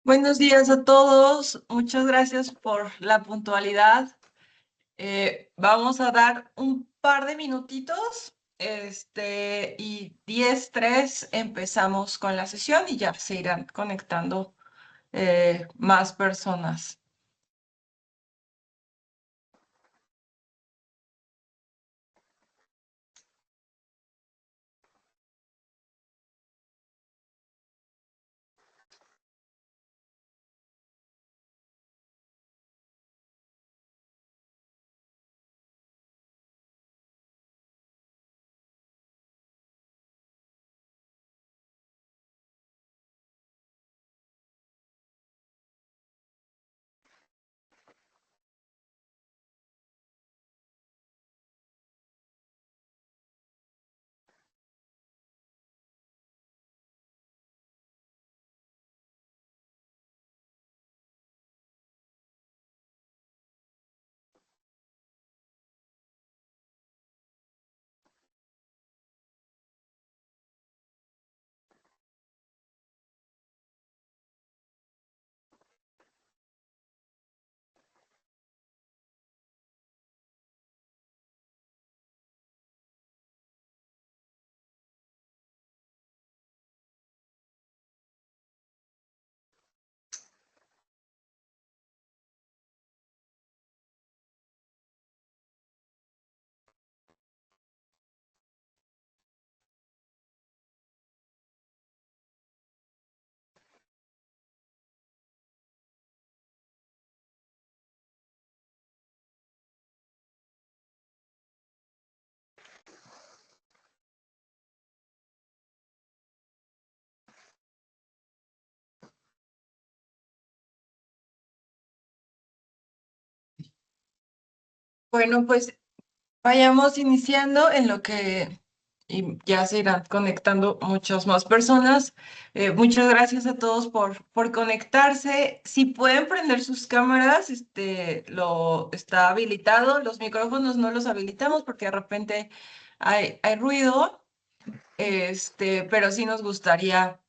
Buenos días a todos. Muchas gracias por la puntualidad. Vamos a dar un par de minutitos, y 10:03 empezamos con la sesión y ya se irán conectando más personas. Bueno, pues vayamos iniciando en lo que y ya se irán conectando muchas más personas. Muchas gracias a todos por conectarse. Si pueden prender sus cámaras, lo está habilitado. Los micrófonos no los habilitamos porque de repente hay ruido, pero sí nos gustaría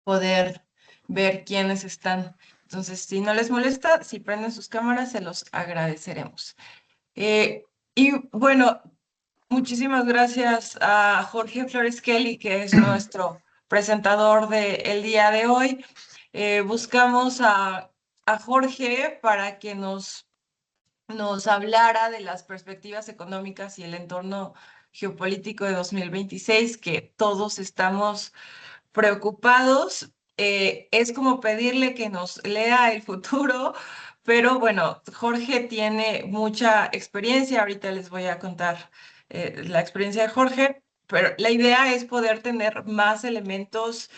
poder ver quiénes están. Entonces, si no les molesta, si prenden sus cámaras, se los agradeceremos. Eh, y bueno, muchísimas gracias a Jorge Flores Kelly, que es nuestro presentador del día de hoy. Buscamos a Jorge para que nos hablara de las perspectivas económicas y el entorno geopolítico de 2026, que todos estamos preocupados. Es como pedirle que nos lea el futuro, pero bueno, Jorge tiene mucha experiencia. Ahorita les voy a contar la experiencia de Jorge, pero la idea es poder tener más elementos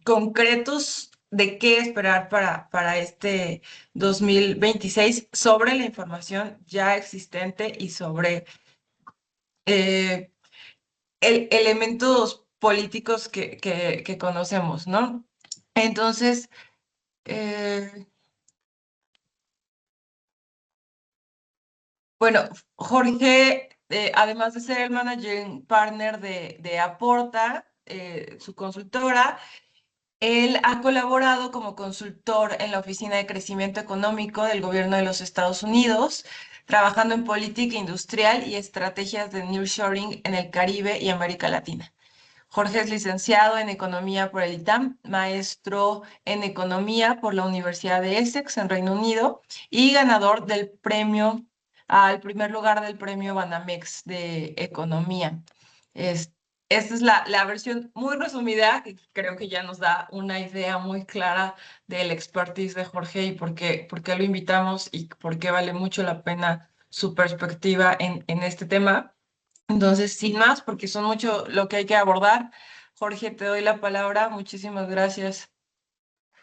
concretos de qué esperar para este 2026 sobre la información ya existente y sobre eh, elementos políticos que conocemos, ¿no? Entonces, eh, bueno, Jorge, además de ser el managing partner de Aporta, su consultora, él ha colaborado como consultor en la Oficina de Crecimiento Económico del Gobierno de los Estados Unidos, trabajando en política industrial y estrategias de nearshoring en el Caribe y América Latina. Jorge es licenciado en Economía por el ITAM, maestro en Economía por la Universidad de Essex en Reino Unido y ganador al primer lugar del premio Banamex de Economía. Es- Esta es la versión muy resumida, que creo que ya nos da una idea muy clara del expertise de Jorge y por qué lo invitamos y por qué vale mucho la pena su perspectiva en este tema. Entonces, sin más, porque son mucho lo que hay que abordar, Jorge, te doy la palabra. Muchísimas gracias.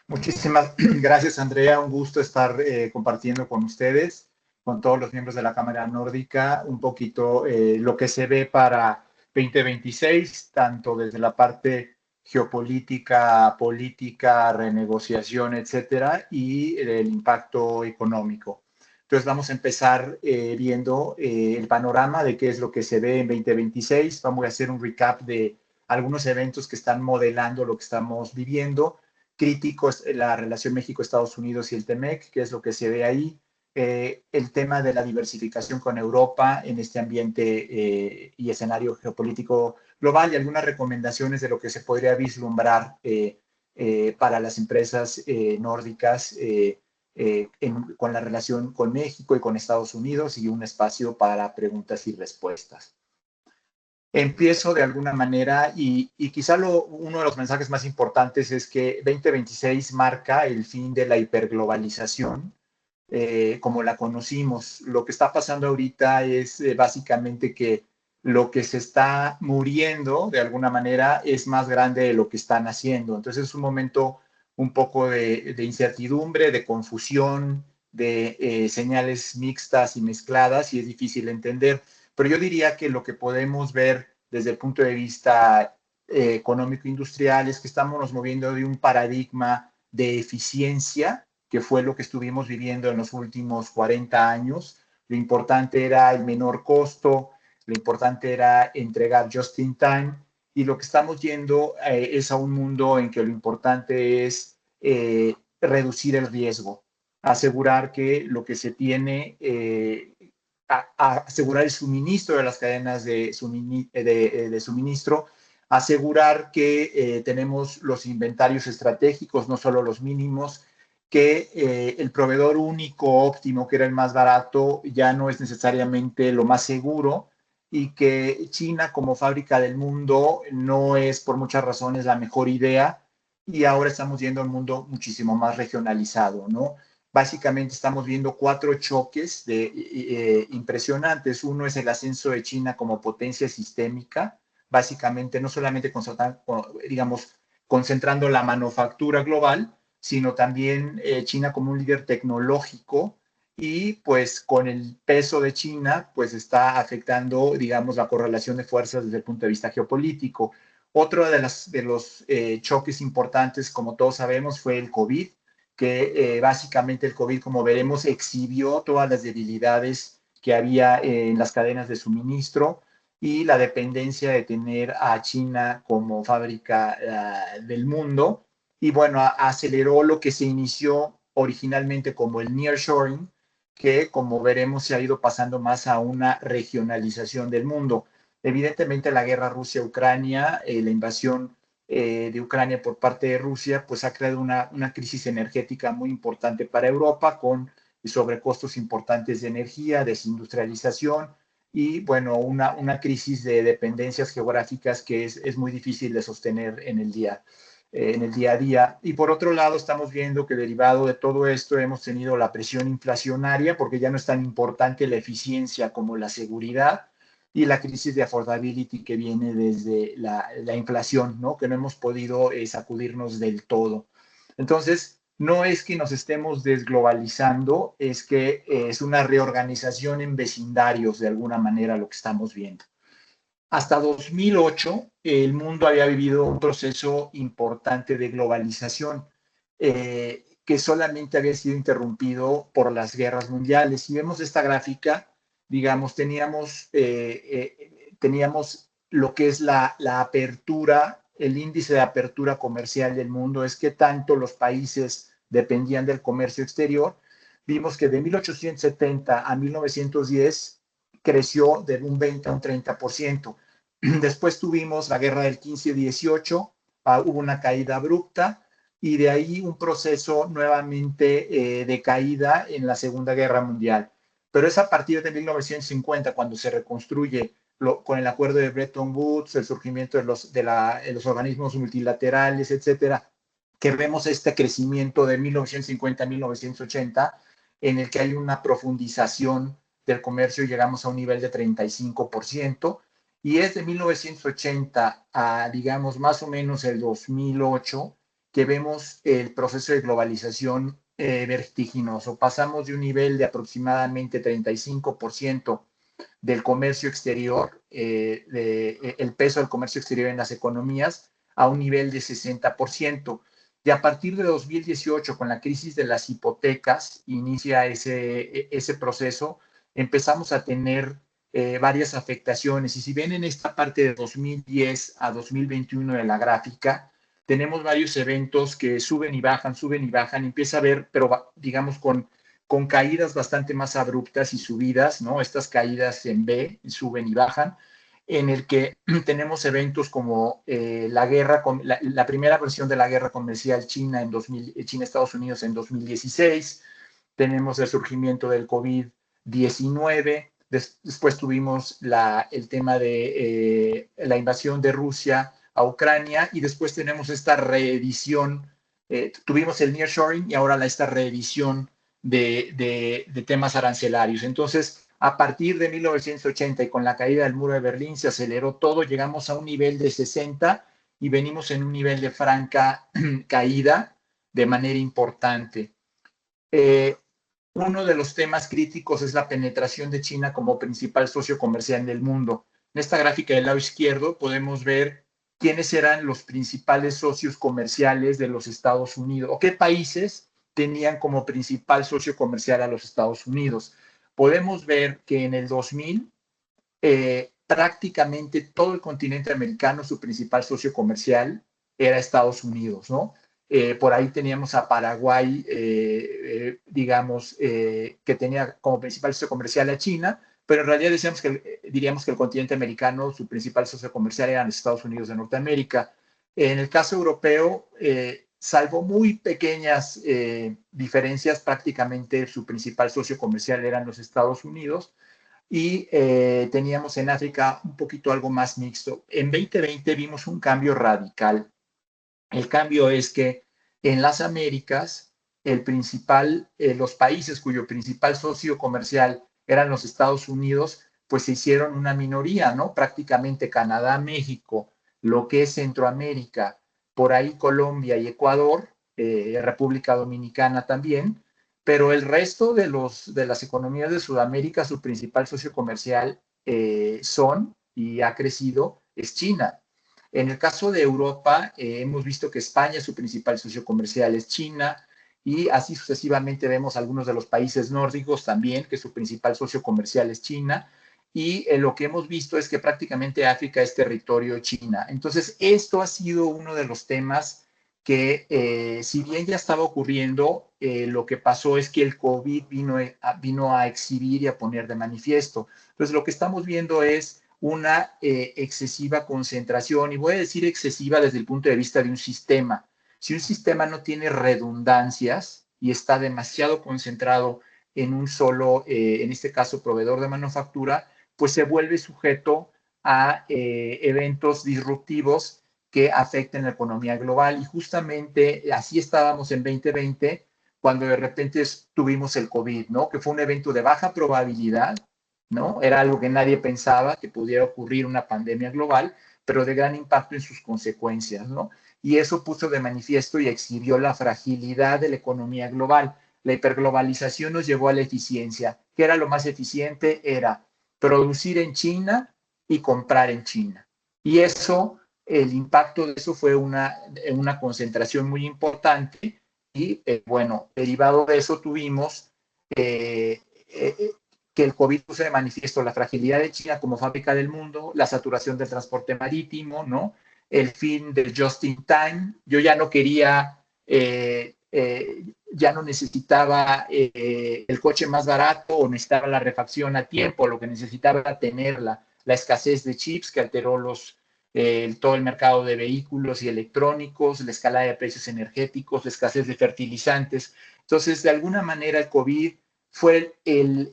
Muchísimas gracias, Andrea. Un gusto estar compartiendo con ustedes, con todos los miembros de la Cámara Nórdica, un poquito lo que se ve para 2026, tanto desde la parte geopolítica, política, renegociación, etcétera, y el impacto económico. Entonces, vamos a empezar viendo el panorama de qué es lo que se ve en 2026. Vamos a hacer un recap de algunos eventos que están modelando lo que estamos viviendo crítico es la relación México-Estados Unidos y el TEMEC, que es lo que se ve ahí. El tema de la diversificación con Europa en este ambiente y escenario geopolítico global y algunas recomendaciones de lo que se podría vislumbrar para las empresas nórdicas con la relación con México y con Estados Unidos y un espacio para preguntas y respuestas. Empiezo de alguna manera y quizá uno de los mensajes más importantes es que 2026 marca el fin de la hiperglobalización como la conocimos. Lo que está pasando ahorita es básicamente que lo que se está muriendo de alguna manera es más grande de lo que están haciendo. Entonces es un momento un poco de incertidumbre, de confusión, de señales mixtas y mezcladas y es difícil entender. Pero yo diría que lo que podemos ver desde el punto de vista económico-industrial es que estamos nos moviendo de un paradigma de eficiencia, que fue lo que estuvimos viviendo en los últimos 40 años. Lo importante era el menor costo, lo importante era entregar just in time, y lo que estamos yendo es a un mundo en que lo importante es reducir el riesgo, asegurar que lo que se tiene a asegurar el suministro de las cadenas de suministro, asegurar que tenemos los inventarios estratégicos, no solo los mínimos, que el proveedor único óptimo, que era el más barato, ya no es necesariamente lo más seguro y que China como fábrica del mundo no es por muchas razones la mejor idea y ahora estamos yendo a un mundo muchísimo más regionalizado, ¿no? Básicamente estamos viendo 4 choques impresionantes. Uno es el ascenso de China como potencia sistémica, básicamente no solamente digamos, concentrando la manufactura global, sino también China como un líder tecnológico y pues con el peso de China pues está afectando, digamos, la correlación de fuerzas desde el punto de vista geopolítico. Otro de los choques importantes, como todos sabemos, fue el COVID, que básicamente el COVID, como veremos, exhibió todas las debilidades que había en las cadenas de suministro y la dependencia de tener a China como fábrica del mundo. Y bueno, aceleró lo que se inició originalmente como el nearshoring, que como veremos se ha ido pasando más a una regionalización del mundo. Evidentemente la guerra Rusia-Ucrania, la invasión de Ucrania por parte de Rusia, pues ha creado una crisis energética muy importante para Europa con sobrecostos importantes de energía, desindustrialización y, bueno, una crisis de dependencias geográficas que es muy difícil de sostener en el día a día. Y por otro lado, estamos viendo que derivado de todo esto hemos tenido la presión inflacionaria porque ya no es tan importante la eficiencia como la seguridad y la crisis de affordability que viene desde la inflación, ¿no? Que no hemos podido sacudirnos del todo. Entonces, no es que nos estemos desglobalizando, es que es una reorganización en vecindarios de alguna manera lo que estamos viendo. Hasta 2008, el mundo había vivido un proceso importante de globalización que solamente había sido interrumpido por las guerras mundiales. Si vemos esta gráfica, digamos, teníamos lo que es la apertura, el índice de apertura comercial del mundo, es que tanto los países dependían del comercio exterior. Vimos que de 1870 a 1910 creció de un 20 a un 30%. Después tuvimos la guerra del 15-18, hubo una caída abrupta y de ahí un proceso nuevamente de caída en la Segunda Guerra Mundial. Pero es a partir de 1950 cuando se reconstruye con el acuerdo de Bretton Woods, el surgimiento de los organismos multilaterales, etcétera, que vemos este crecimiento de 1950 a 1980, en el que hay una profundización del comercio y llegamos a un nivel de 35%, y es de 1980 a, digamos, más o menos el 2008, que vemos el proceso de globalización vertiginoso. Pasamos de un nivel de aproximadamente 35% del comercio exterior, el peso del comercio exterior en las economías, a un nivel de 60%. Y a partir de 2018, con la crisis de las hipotecas, inicia ese proceso, empezamos a tener varias afectaciones. Y si ven en esta parte de 2010 a 2021 de la gráfica, tenemos varios eventos que suben y bajan, empieza a ver, pero digamos con caídas bastante más abruptas y subidas, ¿no? Estas caídas en B, suben y bajan, en el que tenemos eventos como la guerra, la primera versión de la guerra comercial China-Estados Unidos en 2016, tenemos el surgimiento del COVID-19, después tuvimos el tema de la invasión de Rusia a Ucrania y después tenemos esta reedición, tuvimos el nearshoring y ahora esta reedición de temas arancelarios. Entonces, a partir de 1980 y con la caída del muro de Berlín se aceleró todo, llegamos a un nivel de 60 y venimos en un nivel de franca caída de manera importante. Uno de los temas críticos es la penetración de China como principal socio comercial del mundo. En esta gráfica del lado izquierdo podemos ver quiénes eran los principales socios comerciales de los Estados Unidos o qué países tenían como principal socio comercial a los Estados Unidos. Podemos ver que en el 2000 prácticamente todo el continente americano, su principal socio comercial era Estados Unidos, ¿no? Por ahí teníamos a Paraguay, digamos, que tenía como principal socio comercial a China, pero en realidad diríamos que el continente americano, su principal socio comercial eran los Estados Unidos de Norteamérica. En el caso europeo, salvo muy pequeñas diferencias, prácticamente su principal socio comercial eran los Estados Unidos y teníamos en África un poquito algo más mixto. En 2020 vimos un cambio radical. El cambio es que en las Américas, los países cuyo principal socio comercial eran los Estados Unidos, pues se hicieron una minoría, ¿no? Prácticamente Canadá, México, lo que es Centroamérica, por ahí Colombia y Ecuador, República Dominicana también, pero el resto de las economías de Sudamérica, su principal socio comercial y ha crecido, es China. En el caso de Europa, hemos visto que España, su principal socio comercial es China, y así sucesivamente vemos algunos de los países nórdicos también, que su principal socio comercial es China, y lo que hemos visto es que prácticamente África es territorio China. Entonces, esto ha sido uno de los temas que, si bien ya estaba ocurriendo, lo que pasó es que el COVID vino a exhibir y a poner de manifiesto. Entonces, lo que estamos viendo es una excesiva concentración, y voy a decir excesiva desde el punto de vista de un sistema. Si un sistema no tiene redundancias y está demasiado concentrado en un solo, en este caso, proveedor de manufactura, pues se vuelve sujeto a eventos disruptivos que afecten la economía global. Y justamente así estábamos en 2020, cuando de repente tuvimos el COVID, ¿no? Que fue un evento de baja probabilidad, ¿no? Era algo que nadie pensaba que pudiera ocurrir una pandemia global, pero de gran impacto en sus consecuencias, ¿no? Y eso puso de manifiesto y exhibió la fragilidad de la economía global. La hiperglobalización nos llevó a la eficiencia. ¿Qué era lo más eficiente? Era producir en China y comprar en China. Y eso, el impacto de eso fue una concentración muy importante y, bueno, derivado de eso tuvimos que el COVID puso de manifiesto la fragilidad de China como fábrica del mundo, la saturación del transporte marítimo, ¿no? El fin del just in time. Yo ya no quería, ya no necesitaba el coche más barato o necesitaba la refacción a tiempo, lo que necesitaba era tener la escasez de chips que alteró todo el mercado de vehículos y electrónicos, la escalada de precios energéticos, la escasez de fertilizantes. Entonces, de alguna manera, el COVID fue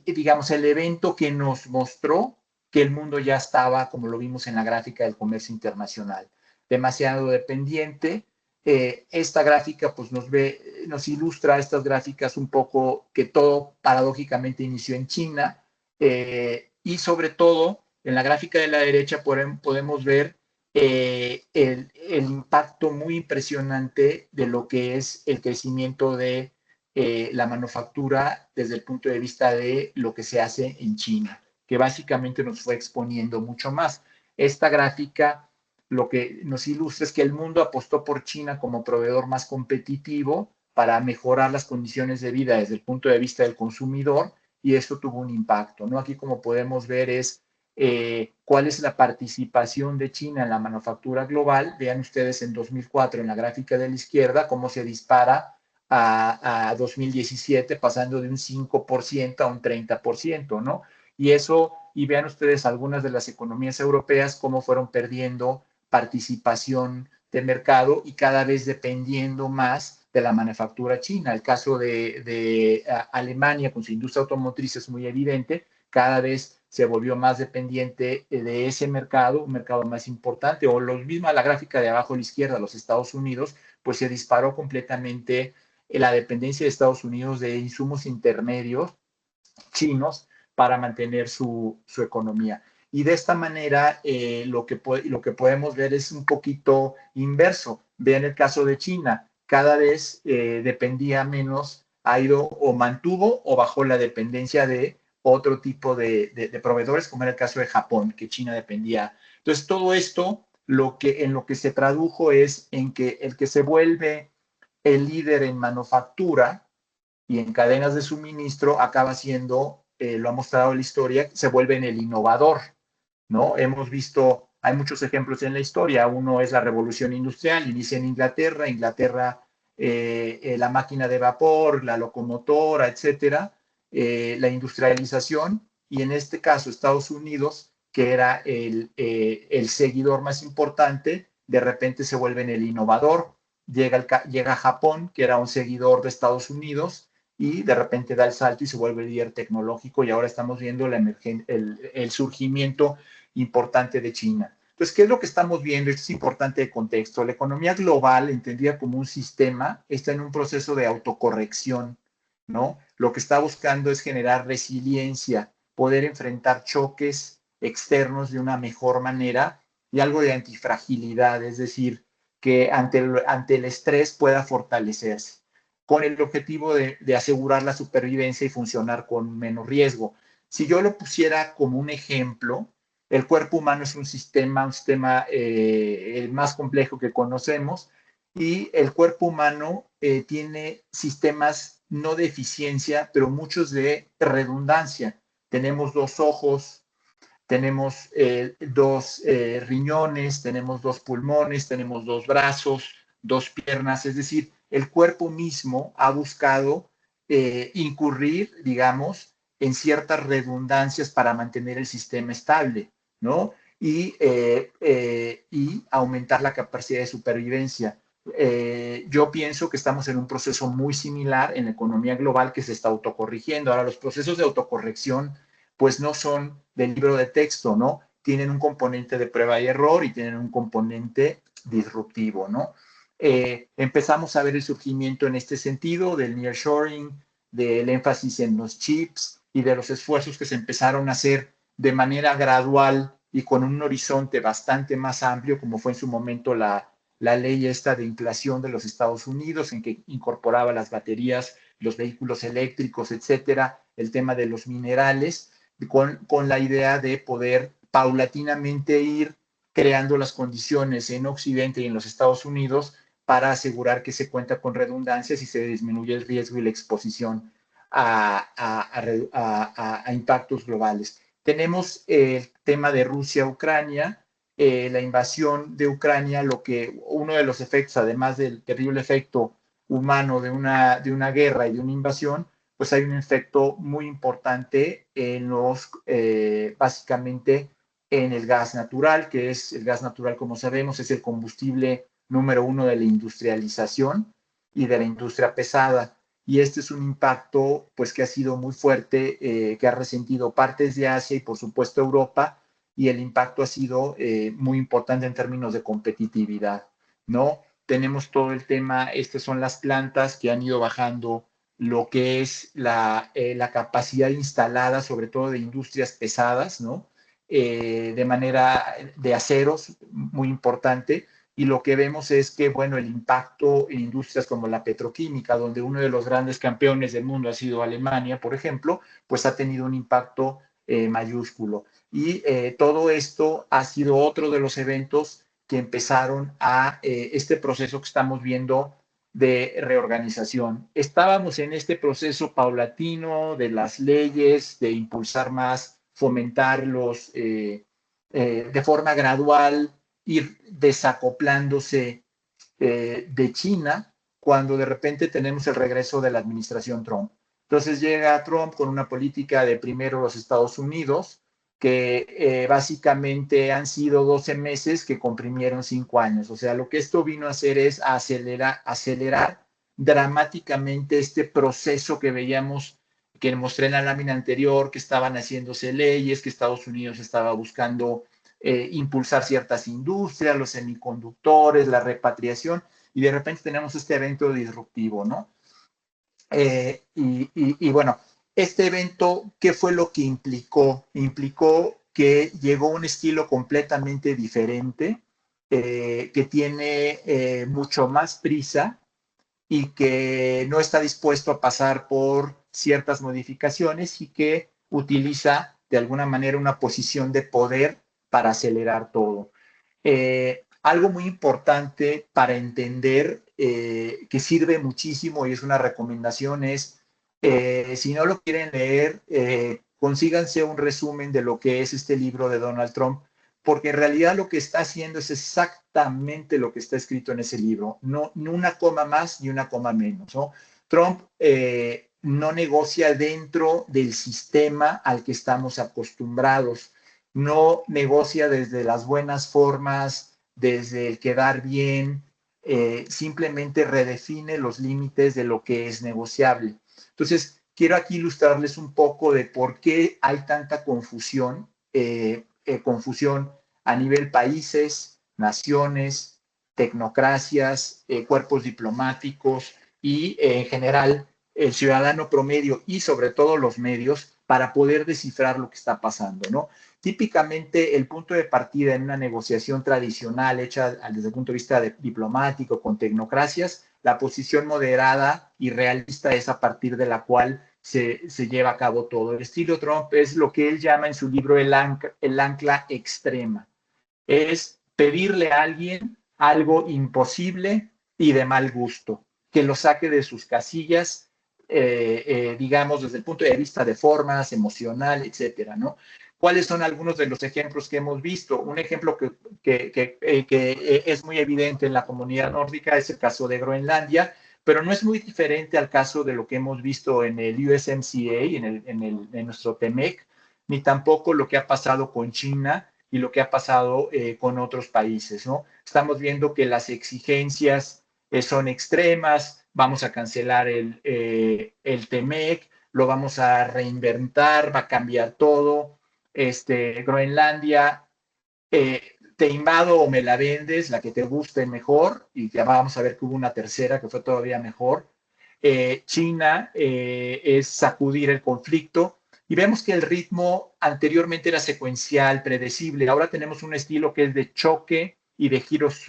digamos, el evento que nos mostró que el mundo ya estaba, como lo vimos en la gráfica del comercio internacional, demasiado dependiente. Esta gráfica pues nos ilustra estas gráficas un poco que todo paradójicamente inició en China, y sobre todo en la gráfica de la derecha podemos ver el impacto muy impresionante de lo que es el crecimiento de la manufactura desde el punto de vista de lo que se hace en China, que básicamente nos fue exponiendo mucho más. Esta gráfica lo que nos ilustra es que el mundo apostó por China como proveedor más competitivo para mejorar las condiciones de vida desde el punto de vista del consumidor, y esto tuvo un impacto, ¿no? Aquí, como podemos ver, es cuál es la participación de China en la manufactura global. Vean ustedes en 2004 en la gráfica de la izquierda cómo se dispara a 2017, pasando de un 5% a un 30%, ¿no? Y eso, y vean ustedes algunas de las economías europeas cómo fueron perdiendo participación de mercado y cada vez dependiendo más de la manufactura china. El caso de Alemania con su industria automotriz es muy evidente, cada vez se volvió más dependiente de ese mercado, un mercado más importante, o lo mismo a la gráfica de abajo a la izquierda, los Estados Unidos, pues se disparó completamente la dependencia de Estados Unidos de insumos intermedios chinos para mantener su economía. Y de esta manera lo que podemos ver es un poquito inverso. Vean el caso de China, cada vez dependía menos, ha ido o mantuvo o bajó la dependencia de otro tipo de proveedores, como era el caso de Japón, que China dependía. Entonces, todo esto en lo que se tradujo es en que el que se vuelve el líder en manufactura y en cadenas de suministro acaba siendo, lo ha mostrado la historia, se vuelve en el innovador, ¿no? Hemos visto, hay muchos ejemplos en la historia. Uno es la revolución industrial, inicia en Inglaterra, la máquina de vapor, la locomotora, etcétera, la industrialización, y en este caso Estados Unidos, que era el seguidor más importante, de repente se vuelve en el innovador. Llega Japón, que era un seguidor de Estados Unidos, y de repente da el salto y se vuelve líder tecnológico, y ahora estamos viendo el surgimiento importante de China. Entonces, ¿qué es lo que estamos viendo? Esto es importante de contexto. La economía global, entendida como un sistema, está en un proceso de autocorrección, ¿no? Lo que está buscando es generar resiliencia, poder enfrentar choques externos de una mejor manera y algo de antifragilidad, es decir, que ante el estrés pueda fortalecerse, con el objetivo de asegurar la supervivencia y funcionar con menos riesgo. Si yo lo pusiera como un ejemplo, el cuerpo humano es un sistema el más complejo que conocemos, y el cuerpo humano tiene sistemas no de eficiencia, pero muchos de redundancia. Tenemos dos ojos, tenemos dos riñones, tenemos dos pulmones, tenemos dos brazos, dos piernas, es decir, el cuerpo mismo ha buscado incurrir, digamos, en ciertas redundancias para mantener el sistema estable, ¿no? Y aumentar la capacidad de supervivencia. Yo pienso que estamos en un proceso muy similar en la economía global que se está autocorrigiendo. Ahora, los procesos de autocorrección pues no son del libro de texto, ¿no? Tienen un componente de prueba y error y tienen un componente disruptivo, ¿no? Empezamos a ver el surgimiento en este sentido del nearshoring, del énfasis en los chips y de los esfuerzos que se empezaron a hacer de manera gradual y con un horizonte bastante más amplio, como fue en su momento la ley esta de inflación de los Estados Unidos, en que incorporaba las baterías, los vehículos eléctricos, etcétera, el tema de los minerales, con la idea de poder paulatinamente ir creando las condiciones en Occidente y en los Estados Unidos para asegurar que se cuenta con redundancias y se disminuye el riesgo y la exposición a impactos globales. Tenemos el tema de Rusia-Ucrania, la invasión de Ucrania, uno de los efectos, además del terrible efecto humano de una guerra y de una invasión, pues hay un efecto muy importante básicamente en el gas natural, que es el gas natural, como sabemos, es el combustible número uno de la industrialización y de la industria pesada. Y este es un impacto, pues, que ha sido muy fuerte, que ha resentido partes de Asia y, por supuesto, Europa, y el impacto ha sido muy importante en términos de competitividad, ¿no? Tenemos todo el tema, estas son las plantas que han ido bajando lo que es la capacidad instalada, sobre todo de industrias pesadas, ¿no? De manera de aceros, muy importante, y lo que vemos es que, bueno, el impacto en industrias como la petroquímica, donde uno de los grandes campeones del mundo ha sido Alemania, por ejemplo, pues ha tenido un impacto mayúsculo. Y todo esto ha sido otro de los eventos que empezaron a este proceso que estamos viendo de reorganización. Estábamos en este proceso paulatino de las leyes, de impulsar más fomentar de forma gradual, ir desacoplándose de China, cuando de repente tenemos el regreso de la administración Trump. Entonces llega Trump con una política de primero los Estados Unidos, que básicamente han sido 12 meses que comprimieron 5 años. O sea, lo que esto vino a hacer es acelerar dramáticamente este proceso que veíamos, que mostré en la lámina anterior, que estaban haciéndose leyes, que Estados Unidos estaba buscando impulsar ciertas industrias, los semiconductores, la repatriación, y de repente tenemos este evento disruptivo, ¿no? Y bueno, este evento, ¿qué fue lo que implicó? Implicó que llegó un estilo completamente diferente, que tiene mucho más prisa y que no está dispuesto a pasar por ciertas modificaciones y que utiliza de alguna manera una posición de poder para acelerar todo. Algo muy importante para entender, que sirve muchísimo y es una recomendación, es, si no lo quieren leer, consíganse un resumen de lo que es este libro de Donald Trump, porque en realidad lo que está haciendo es exactamente lo que está escrito en ese libro, no una coma más ni una coma menos, ¿no? Trump no negocia dentro del sistema al que estamos acostumbrados, no negocia desde las buenas formas, desde el quedar bien, simplemente redefine los límites de lo que es negociable. Entonces, quiero aquí ilustrarles un poco de por qué hay tanta confusión a nivel países, naciones, tecnocracias, cuerpos diplomáticos y en general el ciudadano promedio y sobre todo los medios para poder descifrar lo que está pasando, ¿no? Típicamente el punto de partida en una negociación tradicional hecha desde el punto de vista diplomático con tecnocracias, la posición moderada y realista es a partir de la cual se lleva a cabo todo. El estilo Trump es lo que él llama en su libro el ancla extrema. Es pedirle a alguien algo imposible y de mal gusto, que lo saque de sus casillas, digamos, desde el punto de vista de formas, emocional, etcétera, ¿no? ¿Cuáles son algunos de los ejemplos que hemos visto? Un ejemplo que es muy evidente en la comunidad nórdica es el caso de Groenlandia, pero no es muy diferente al caso de lo que hemos visto en el USMCA, en nuestro TEMEC, ni tampoco lo que ha pasado con China y lo que ha pasado con otros países, ¿no? Estamos viendo que las exigencias son extremas, vamos a cancelar el TEMEC, lo vamos a reinventar, va a cambiar todo. Groenlandia, te invado o me la vendes, la que te guste mejor, y ya vamos a ver que hubo una tercera que fue todavía mejor. China es sacudir el conflicto, y vemos que el ritmo anteriormente era secuencial, predecible. Ahora tenemos un estilo que es de choque y de giros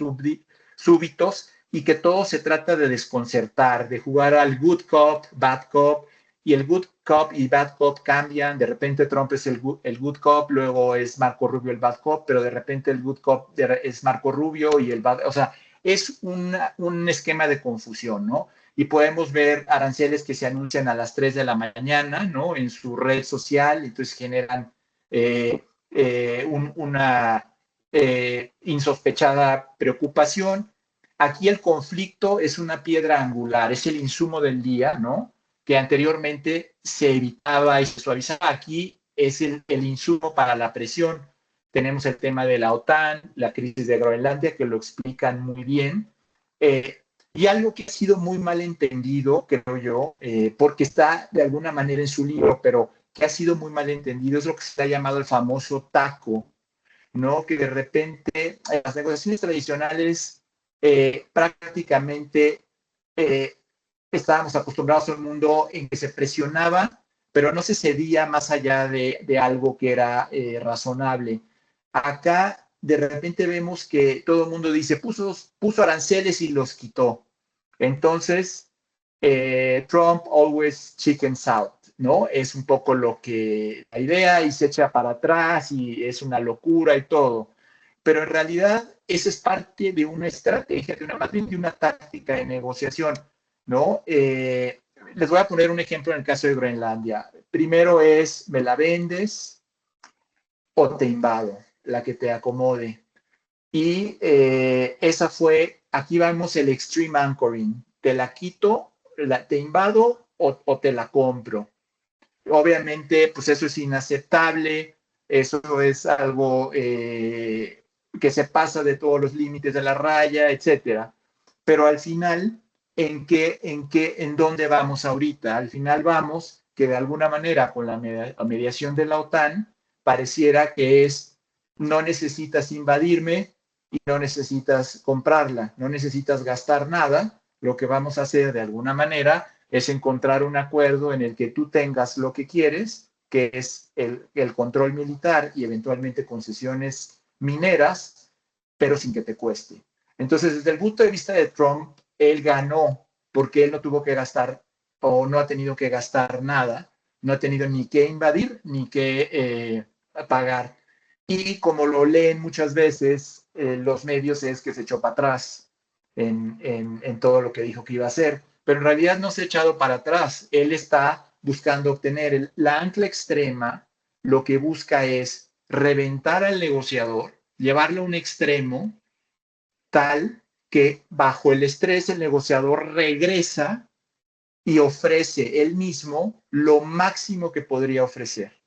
súbitos, y que todo se trata de desconcertar, de jugar al good cop, bad cop, y el good cop y bad cop cambian. De repente Trump es el good cop, luego es Marco Rubio el bad cop, pero de repente el good cop es Marco Rubio y el bad, o sea, es un esquema de confusión, ¿no? Y podemos ver aranceles que se anuncian a las 3 de la mañana, ¿no? En su red social, entonces generan una insospechada preocupación. Aquí el conflicto es una piedra angular, es el insumo del día, ¿no? Que anteriormente se evitaba y se suavizaba. Aquí es el insumo para la presión. Tenemos el tema de la OTAN, la crisis de Groenlandia, que lo explican muy bien. Y algo que ha sido muy mal entendido, creo yo, porque está de alguna manera en su libro, pero que ha sido muy mal entendido, es lo que se ha llamado el famoso taco, ¿no? Que de repente en las negociaciones tradicionales prácticamente estábamos acostumbrados a un mundo en que se presionaba, pero no se cedía más allá de algo que era razonable. Acá de repente vemos que todo el mundo dice, puso aranceles y los quitó. Entonces, Trump always chickens out, ¿no? Es un poco lo que la idea, y se echa para atrás y es una locura y todo. Pero en realidad esa es parte de una estrategia, más bien de una táctica de negociación, ¿no? Les voy a poner un ejemplo en el caso de Groenlandia. Primero es, me la vendes, o te invado, la que te acomode. Y esa fue, aquí vamos el extreme anchoring, te la quito, te invado o te la compro. Obviamente, pues eso es inaceptable, eso es algo que se pasa de todos los límites de la raya, etcétera. Pero al final, ¿en dónde vamos ahorita? Al final vamos que de alguna manera con la mediación de la OTAN pareciera que es no necesitas invadirme y no necesitas comprarla, no necesitas gastar nada, lo que vamos a hacer de alguna manera es encontrar un acuerdo en el que tú tengas lo que quieres, que es el control militar y eventualmente concesiones mineras, pero sin que te cueste. Entonces, desde el punto de vista de Trump, él ganó porque él no tuvo que gastar o no ha tenido que gastar nada, no ha tenido ni que invadir ni que pagar. Y como lo leen muchas veces los medios, es que se echó para atrás en todo lo que dijo que iba a hacer, pero en realidad no se ha echado para atrás. Él está buscando obtener la ancla extrema, lo que busca es reventar al negociador, llevarlo a un extremo tal que bajo el estrés el negociador regresa y ofrece él mismo lo máximo que podría ofrecer.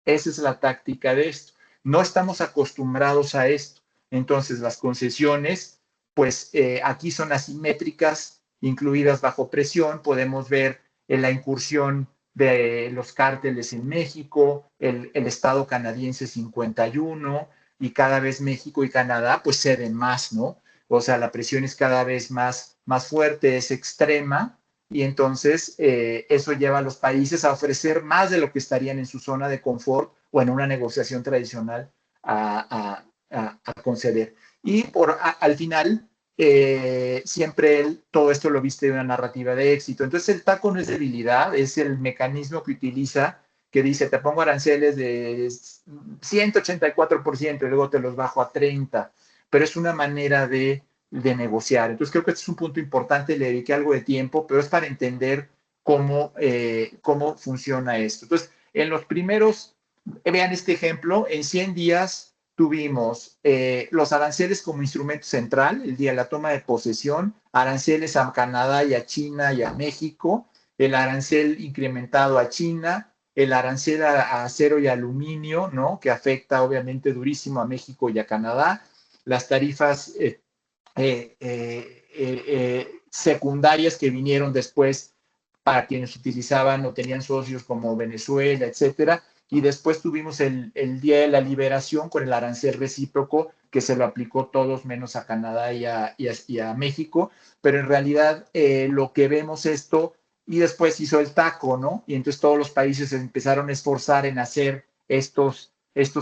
Esa es la táctica de esto. No estamos acostumbrados a esto. Entonces, las concesiones, pues aquí son asimétricas, incluidas bajo presión. Podemos ver en la incursión de los cárteles en México, el Estado canadiense 51, y cada vez México y Canadá pues ceden más, ¿no? O sea, la presión es cada vez más fuerte, es extrema, y entonces eso lleva a los países a ofrecer más de lo que estarían en su zona de confort o en una negociación tradicional a conceder. Y al final, siempre todo esto lo viste de una narrativa de éxito. Entonces el taco no es debilidad, es el mecanismo que utiliza, que dice, te pongo aranceles de 184% y luego te los bajo a 30%, pero es una manera de negociar. Entonces creo que este es un punto importante, le dediqué algo de tiempo, pero es para entender cómo funciona esto. Entonces, en los primeros, vean este ejemplo, en 100 días tuvimos los aranceles como instrumento central, el día de la toma de posesión, aranceles a Canadá y a China y a México, el arancel incrementado a China, el arancel a acero y aluminio, ¿no? Que afecta obviamente durísimo a México y a Canadá, las tarifas secundarias que vinieron después para quienes utilizaban o tenían socios como Venezuela, etcétera. Y después tuvimos el Día de la Liberación con el arancel recíproco que se lo aplicó todos menos a Canadá y a México, pero en realidad lo que vemos esto, y después hizo el taco, ¿no? Y entonces todos los países se empezaron a esforzar en hacer estos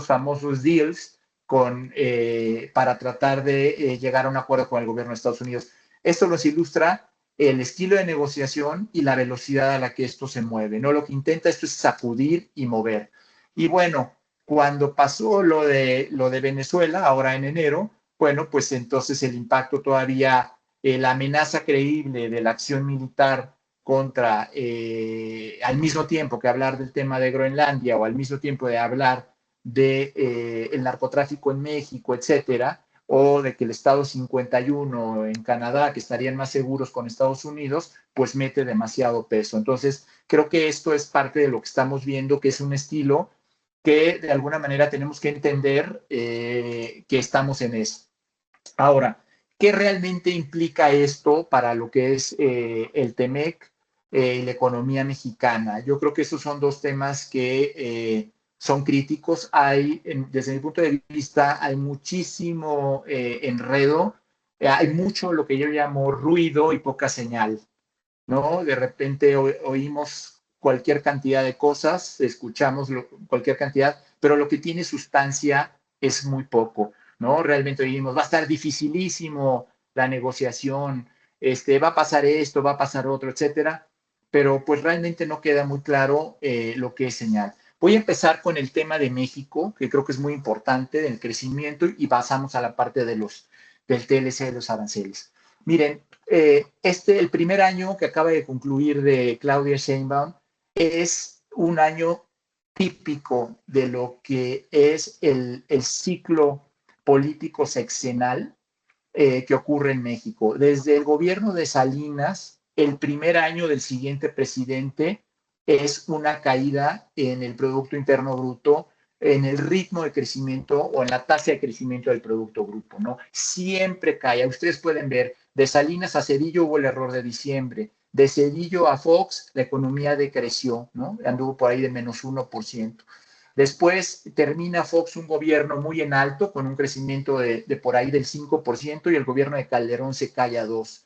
famosos deals para tratar de llegar a un acuerdo con el gobierno de Estados Unidos. Esto nos ilustra el estilo de negociación y la velocidad a la que esto se mueve, ¿no? Lo que intenta esto es sacudir y mover. Y bueno, cuando pasó lo de Venezuela, ahora en enero, bueno, pues entonces el impacto todavía, la amenaza creíble de la acción militar contra, al mismo tiempo que hablar del tema de Groenlandia o al mismo tiempo de hablar de el narcotráfico en México, etcétera, o de que el Estado 51 en Canadá, que estarían más seguros con Estados Unidos, pues mete demasiado peso. Entonces, creo que esto es parte de lo que estamos viendo, que es un estilo que de alguna manera tenemos que entender que estamos en eso. Ahora, ¿qué realmente implica esto para lo que es el TEMEC y la economía mexicana? Yo creo que esos son dos temas que son críticos. Desde mi punto de vista, hay muchísimo enredo, hay mucho lo que yo llamo ruido y poca señal, ¿no? De repente oímos cualquier cantidad de cosas, escuchamos cualquier cantidad, pero lo que tiene sustancia es muy poco, ¿no? Realmente oímos, va a estar dificilísimo la negociación, va a pasar esto, va a pasar otro, etcétera, pero pues realmente no queda muy claro lo que es señal. Voy a empezar con el tema de México, que creo que es muy importante, del crecimiento, y pasamos a la parte del TLC de los aranceles. Miren, el primer año que acaba de concluir de Claudia Sheinbaum es un año típico de lo que es el ciclo político sexenal que ocurre en México. Desde el gobierno de Salinas, el primer año del siguiente presidente es una caída en el Producto Interno Bruto, en el ritmo de crecimiento o en la tasa de crecimiento del Producto Bruto, ¿no? Siempre cae. Ustedes pueden ver, de Salinas a Cedillo hubo el error de diciembre, de Cedillo a Fox la economía decreció, ¿no? Anduvo por ahí de menos 1%. Después termina Fox un gobierno muy en alto, con un crecimiento de por ahí del 5%, y el gobierno de Calderón se cae a 2%.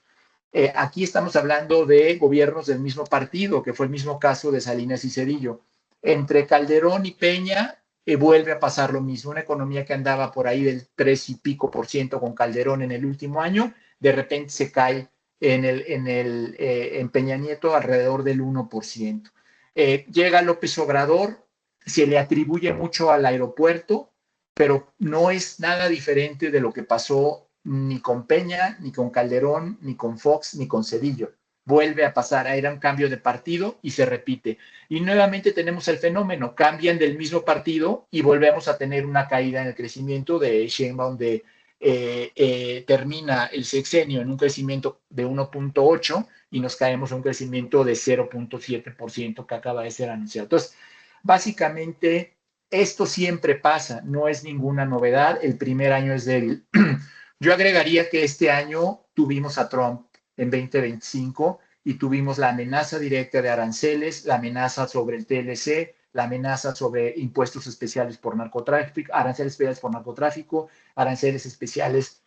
Aquí estamos hablando de gobiernos del mismo partido, que fue el mismo caso de Salinas y Cedillo. Entre Calderón y Peña vuelve a pasar lo mismo. Una economía que andaba por ahí del 3 y pico por ciento con Calderón en el último año, de repente se cae en Peña Nieto alrededor del 1%. Llega López Obrador, se le atribuye mucho al aeropuerto, pero no es nada diferente de lo que pasó ni con Peña, ni con Calderón, ni con Fox, ni con Cedillo. Vuelve a pasar, era un cambio de partido y se repite. Y nuevamente tenemos el fenómeno, cambian del mismo partido y volvemos a tener una caída en el crecimiento de Sheinbaum, termina el sexenio en un crecimiento de 1.8 y nos caemos a un crecimiento de 0.7% que acaba de ser anunciado. Entonces, básicamente, esto siempre pasa, no es ninguna novedad, el primer año es débil. Yo agregaría que este año tuvimos a Trump en 2025 y tuvimos la amenaza directa de aranceles, la amenaza sobre el TLC, la amenaza sobre impuestos especiales por narcotráfico, aranceles especiales por narcotráfico, aranceles especiales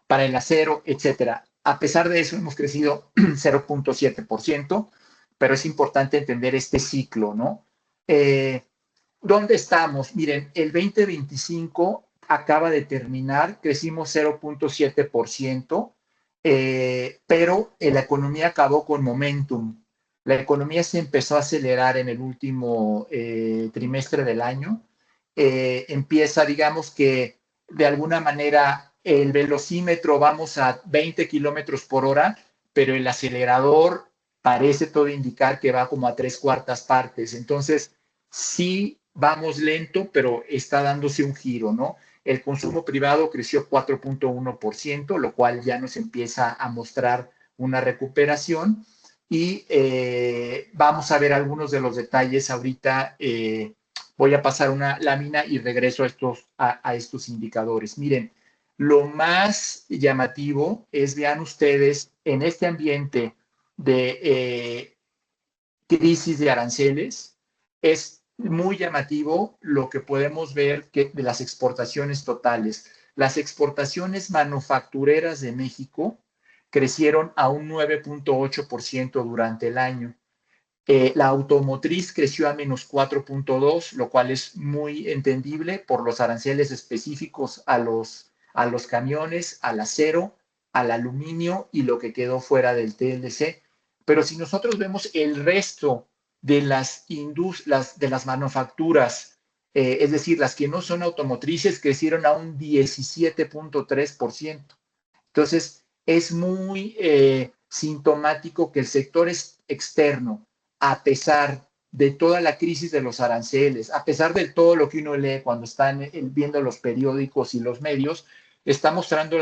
para el acero, etcétera. A pesar de eso, hemos crecido 0.7%, pero es importante entender este ciclo, ¿no? ¿Dónde estamos? Miren, el 2025 acaba de terminar, crecimos 0.7%, pero la economía acabó con momentum. La economía se empezó a acelerar en el último trimestre del año. Empieza, digamos que de alguna manera el velocímetro vamos a 20 kilómetros por hora, pero el acelerador parece todo indicar que va como a 3/4 partes. Entonces, sí vamos lento, pero está dándose un giro, ¿no? El consumo privado creció 4.1%, lo cual ya nos empieza a mostrar una recuperación. Y vamos a ver algunos de los detalles ahorita. Voy a pasar una lámina y regreso a estos indicadores. Miren, lo más llamativo es, vean ustedes, en este ambiente de crisis de aranceles, es muy llamativo lo que podemos ver de las exportaciones totales. Las exportaciones manufactureras de México crecieron a un 9.8% durante el año. La automotriz creció a menos 4.2, lo cual es muy entendible por los aranceles específicos a los camiones, al acero, al aluminio y lo que quedó fuera del TLC. Pero si nosotros vemos el resto de las manufacturas, es decir, las que no son automotrices, crecieron a un 17.3%. Entonces, es muy sintomático que el sector externo, a pesar de toda la crisis de los aranceles, a pesar de todo lo que uno lee cuando están viendo los periódicos y los medios, está mostrando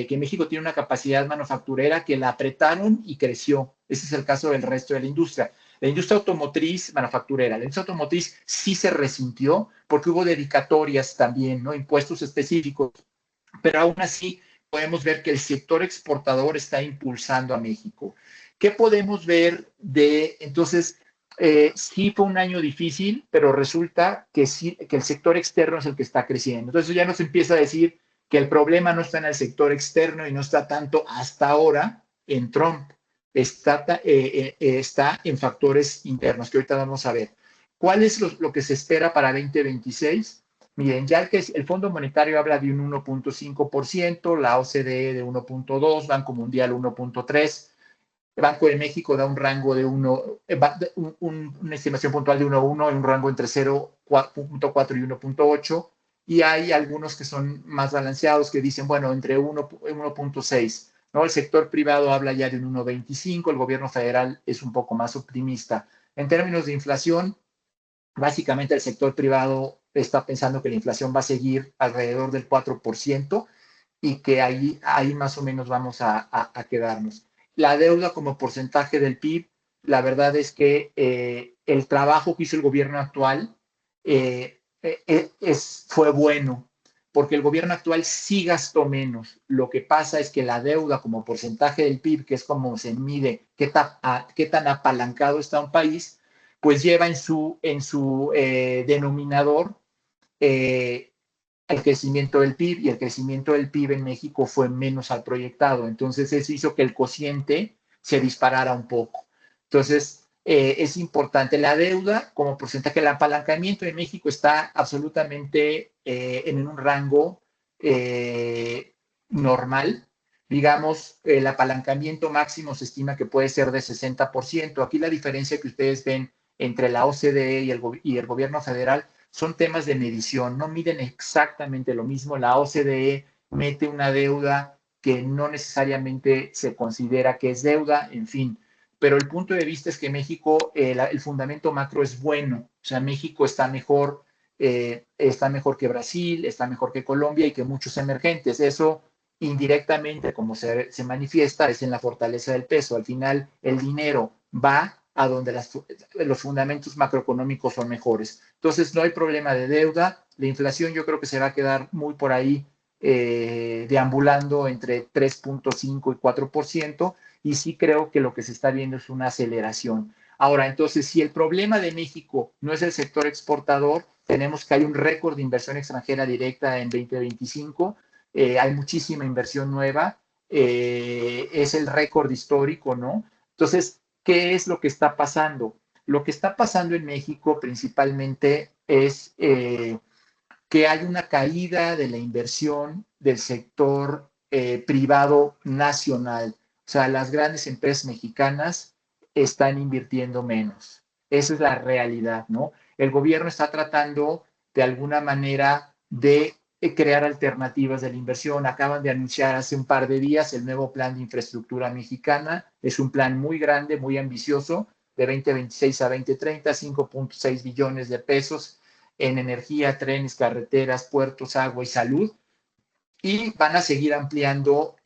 que México tiene una capacidad manufacturera que la apretaron y creció. Ese es el caso del resto de la industria. La industria automotriz manufacturera, la industria automotriz sí se resintió porque hubo dedicatorias también, ¿no? Impuestos específicos, pero aún así podemos ver que el sector exportador está impulsando a México. ¿Qué podemos ver entonces, sí fue un año difícil, pero resulta que, sí, que el sector externo es el que está creciendo. Entonces ya nos empieza a decir que el problema no está en el sector externo y no está tanto hasta ahora en Trump, está en factores internos, que ahorita vamos a ver. ¿Cuál es lo que se espera para 2026? Miren, ya el Fondo Monetario habla de un 1.5%, la OCDE de 1.2%, Banco Mundial 1.3%, el Banco de México da un rango de una estimación puntual de 1.1, un rango entre 0.4 y 1.8, y hay algunos que son más balanceados que dicen, bueno, entre 1.6, ¿no? El sector privado habla ya de un 1.25, el gobierno federal es un poco más optimista. En términos de inflación, Básicamente el sector privado está pensando que la inflación va a seguir alrededor del 4% y que ahí más o menos vamos a quedarnos. La deuda como porcentaje del PIB, la verdad es que el trabajo que hizo el gobierno actual fue bueno, porque el gobierno actual sí gastó menos. Lo que pasa es que la deuda como porcentaje del PIB, que es como se mide qué tan apalancado está un país, pues lleva en su denominador eh, el crecimiento del PIB, y el crecimiento del PIB en México fue menos al proyectado. Entonces, eso hizo que el cociente se disparara un poco. Entonces, es importante la deuda como porcentaje. El apalancamiento en México está absolutamente en un rango normal. Digamos, el apalancamiento máximo se estima que puede ser de 60%. Aquí la diferencia que ustedes ven entre la OCDE y el gobierno federal son temas de medición, no miden exactamente lo mismo. La OCDE mete una deuda que no necesariamente se considera que es deuda, en fin. Pero el punto de vista es que México, el fundamento macro es bueno. O sea, México está mejor que Brasil, está mejor que Colombia y que muchos emergentes. Eso indirectamente, como se manifiesta, es en la fortaleza del peso. Al final, el dinero va a donde los fundamentos macroeconómicos son mejores. Entonces, no hay problema de deuda. La inflación yo creo que se va a quedar muy por ahí deambulando entre 3.5 y 4%, y sí creo que lo que se está viendo es una aceleración. Ahora, entonces, si el problema de México no es el sector exportador, tenemos que hay un récord de inversión extranjera directa en 2025, hay muchísima inversión nueva, es el récord histórico, ¿no? Entonces, ¿qué es lo que está pasando? Lo que está pasando en México principalmente es que hay una caída de la inversión del sector privado nacional. O sea, las grandes empresas mexicanas están invirtiendo menos. Esa es la realidad, ¿no? El gobierno está tratando de alguna manera de crear alternativas de la inversión. Acaban de anunciar hace un par de días el nuevo plan de infraestructura mexicana. Es un plan muy grande, muy ambicioso, de 2026 a 2030, 5.6 billones de pesos en energía, trenes, carreteras, puertos, agua y salud. Y van a seguir ampliando,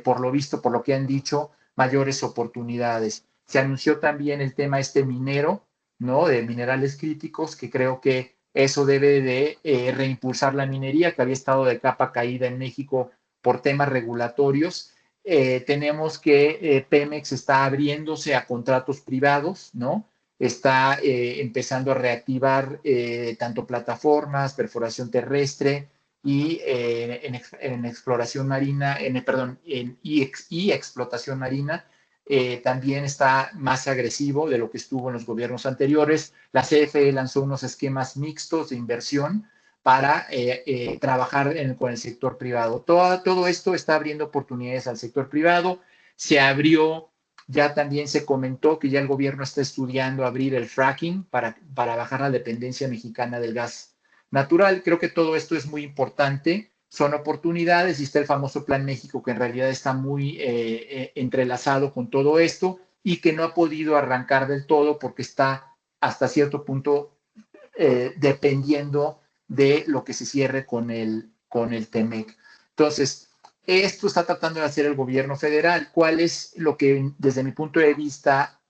por lo visto, por lo que han dicho, mayores oportunidades. Se anunció también el tema minero, ¿no? De minerales críticos, que creo que eso debe de reimpulsar la minería, que había estado de capa caída en México por temas regulatorios. Tenemos que Pemex está abriéndose a contratos privados, ¿no? Está empezando a reactivar tanto plataformas, perforación terrestre y en exploración marina, y explotación marina. También está más agresivo de lo que estuvo en los gobiernos anteriores. La CFE lanzó unos esquemas mixtos de inversión para trabajar con el sector privado. Todo esto está abriendo oportunidades al sector privado. Se abrió, ya también se comentó que ya el gobierno está estudiando abrir el fracking para bajar la dependencia mexicana del gas natural. Creo que todo esto es muy importante. Son oportunidades y está el famoso Plan México, que en realidad está muy entrelazado con todo esto y que no ha podido arrancar del todo porque está hasta cierto punto dependiendo de lo que se cierre con el TEMEC. Entonces, esto está tratando de hacer el gobierno federal. ¿Cuál es lo que, desde mi punto de vista,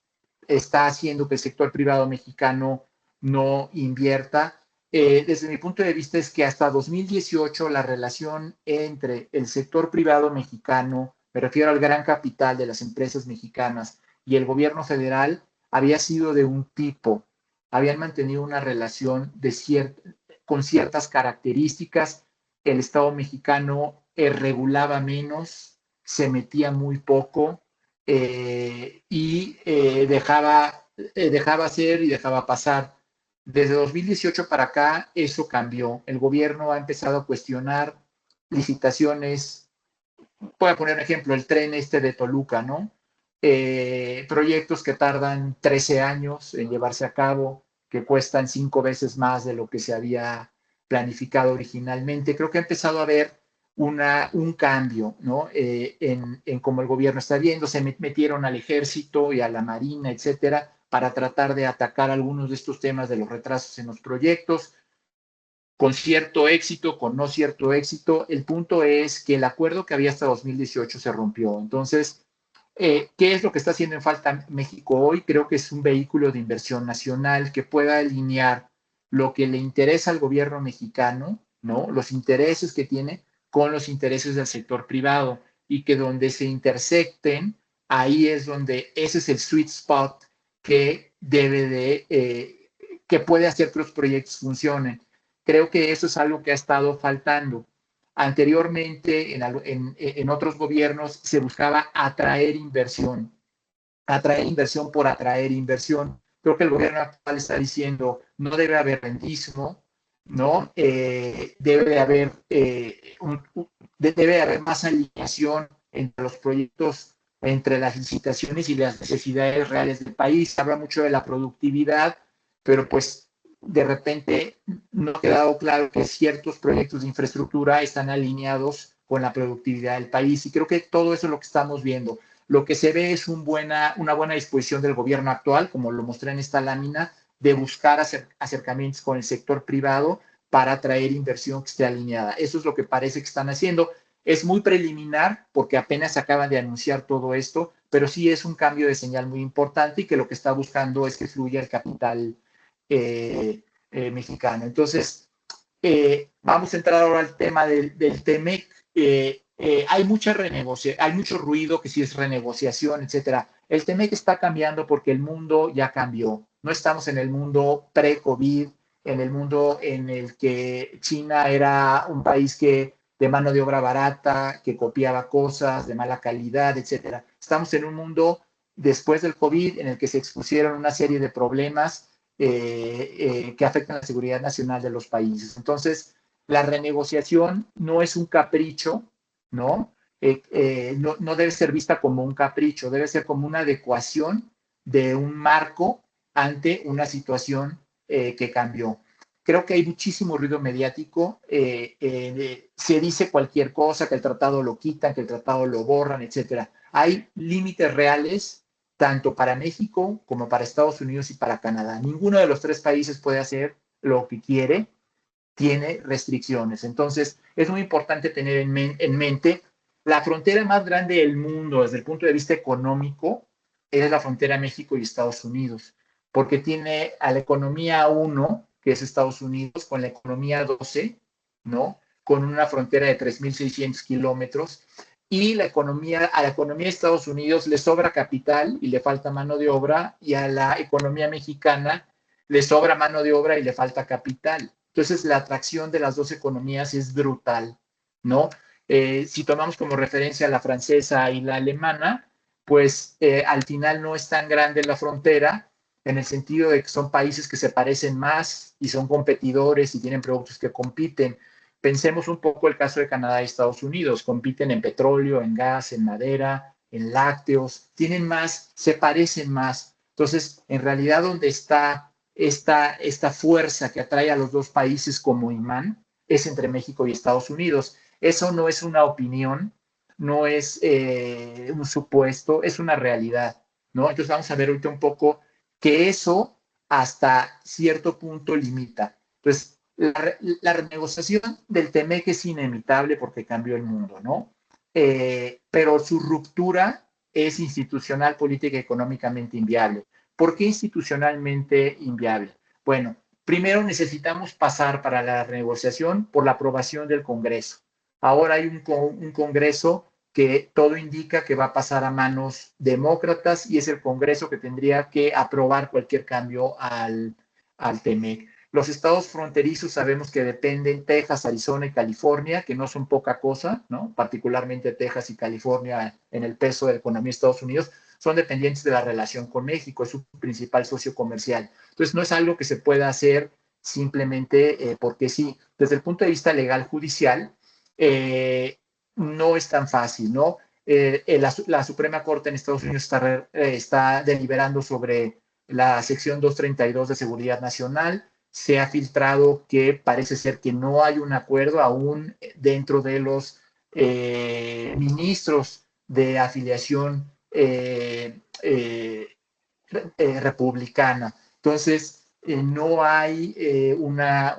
está haciendo que el sector privado mexicano no invierta? Desde mi punto de vista es que hasta 2018 la relación entre el sector privado mexicano, me refiero al gran capital de las empresas mexicanas, y el gobierno federal había sido de un tipo. Habían mantenido una relación con ciertas características. El Estado mexicano regulaba menos, se metía muy poco, y dejaba hacer y dejaba pasar. Desde 2018 para acá eso cambió. El gobierno ha empezado a cuestionar licitaciones. Voy a poner un ejemplo, el tren de Toluca, ¿no? Proyectos que tardan 13 años en llevarse a cabo, que cuestan 5 veces más de lo que se había planificado originalmente. Creo que ha empezado a haber un cambio, ¿no? En cómo el gobierno está viendo. Se metieron al ejército y a la marina, etcétera, para tratar de atacar algunos de estos temas de los retrasos en los proyectos, con cierto éxito, con no cierto éxito. El punto es que el acuerdo que había hasta 2018 se rompió. Entonces, ¿qué es lo que está haciendo en falta México hoy? Creo que es un vehículo de inversión nacional que pueda alinear lo que le interesa al gobierno mexicano, ¿no? Los intereses que tiene con los intereses del sector privado y que donde se intersecten, ahí es donde ese es el sweet spot que debe de, que puede hacer que los proyectos funcionen. Creo que eso es algo que ha estado faltando. Anteriormente, en otros gobiernos, se buscaba atraer inversión por atraer inversión. Creo que el gobierno actual está diciendo no debe haber rentismo, ¿no? Debe haber más alineación entre los proyectos, entre las licitaciones y las necesidades reales del país. Se habla mucho de la productividad, pero pues de repente no ha quedado claro que ciertos proyectos de infraestructura están alineados con la productividad del país. Y creo que todo eso es lo que estamos viendo. Lo que se ve es una buena disposición del gobierno actual, como lo mostré en esta lámina, de buscar acercamientos con el sector privado para atraer inversión que esté alineada. Eso es lo que parece que están haciendo. Es muy preliminar porque apenas acaban de anunciar todo esto, pero sí es un cambio de señal muy importante y que lo que está buscando es que fluya el capital mexicano. Entonces, vamos a entrar ahora al tema del TEMEC. Hay hay mucho ruido que si es renegociación, etcétera. El TEMEC está cambiando porque el mundo ya cambió. No estamos en el mundo pre-COVID, en el mundo en el que China era un país que de mano de obra barata, que copiaba cosas de mala calidad, etcétera. Estamos en un mundo después del COVID en el que se expusieron una serie de problemas que afectan la seguridad nacional de los países. Entonces, la renegociación no es un capricho, ¿no? No debe ser vista como un capricho, debe ser como una adecuación de un marco ante una situación que cambió. Creo que hay muchísimo ruido mediático, se dice cualquier cosa, que el tratado lo quitan, que el tratado lo borran, etcétera. Hay límites reales tanto para México como para Estados Unidos y para Canadá. Ninguno de los tres países puede hacer lo que quiere, tiene restricciones. Entonces, es muy importante tener en mente la frontera más grande del mundo desde el punto de vista económico es la frontera México y Estados Unidos, porque tiene a la economía 1, que es Estados Unidos, con la economía 12, ¿no? Con una frontera de 3.600 kilómetros, y a la economía de Estados Unidos le sobra capital y le falta mano de obra, y a la economía mexicana le sobra mano de obra y le falta capital. Entonces, la atracción de las dos economías es brutal, ¿no? Si tomamos como referencia la francesa y la alemana, pues al final no es tan grande la frontera en el sentido de que son países que se parecen más y son competidores y tienen productos que compiten. Pensemos un poco el caso de Canadá y Estados Unidos, compiten en petróleo, en gas, en madera, en lácteos, tienen más, se parecen más. Entonces, en realidad, donde está esta fuerza que atrae a los dos países como imán es entre México y Estados Unidos. Eso no es una opinión, no es un supuesto, es una realidad, ¿no? Entonces vamos a ver ahorita un poco que eso hasta cierto punto limita. Entonces, la renegociación del TEMEC es inevitable porque cambió el mundo, ¿no? Pero su ruptura es institucional, política y económicamente inviable. ¿Por qué institucionalmente inviable? Bueno, primero necesitamos pasar para la renegociación por la aprobación del Congreso. Ahora hay un Congreso que todo indica que va a pasar a manos demócratas y es el Congreso que tendría que aprobar cualquier cambio al TEMEC. Los estados fronterizos sabemos que dependen Texas, Arizona y California, que no son poca cosa, ¿no? Particularmente Texas y California en el peso de la economía de Estados Unidos, son dependientes de la relación con México, es su principal socio comercial. Entonces, no es algo que se pueda hacer simplemente porque sí. Desde el punto de vista legal judicial, no es tan fácil, ¿no? La Suprema Corte en Estados Unidos está deliberando sobre la sección 232 de Seguridad Nacional. Se ha filtrado que parece ser que no hay un acuerdo aún dentro de los ministros de afiliación republicana. Entonces, no hay una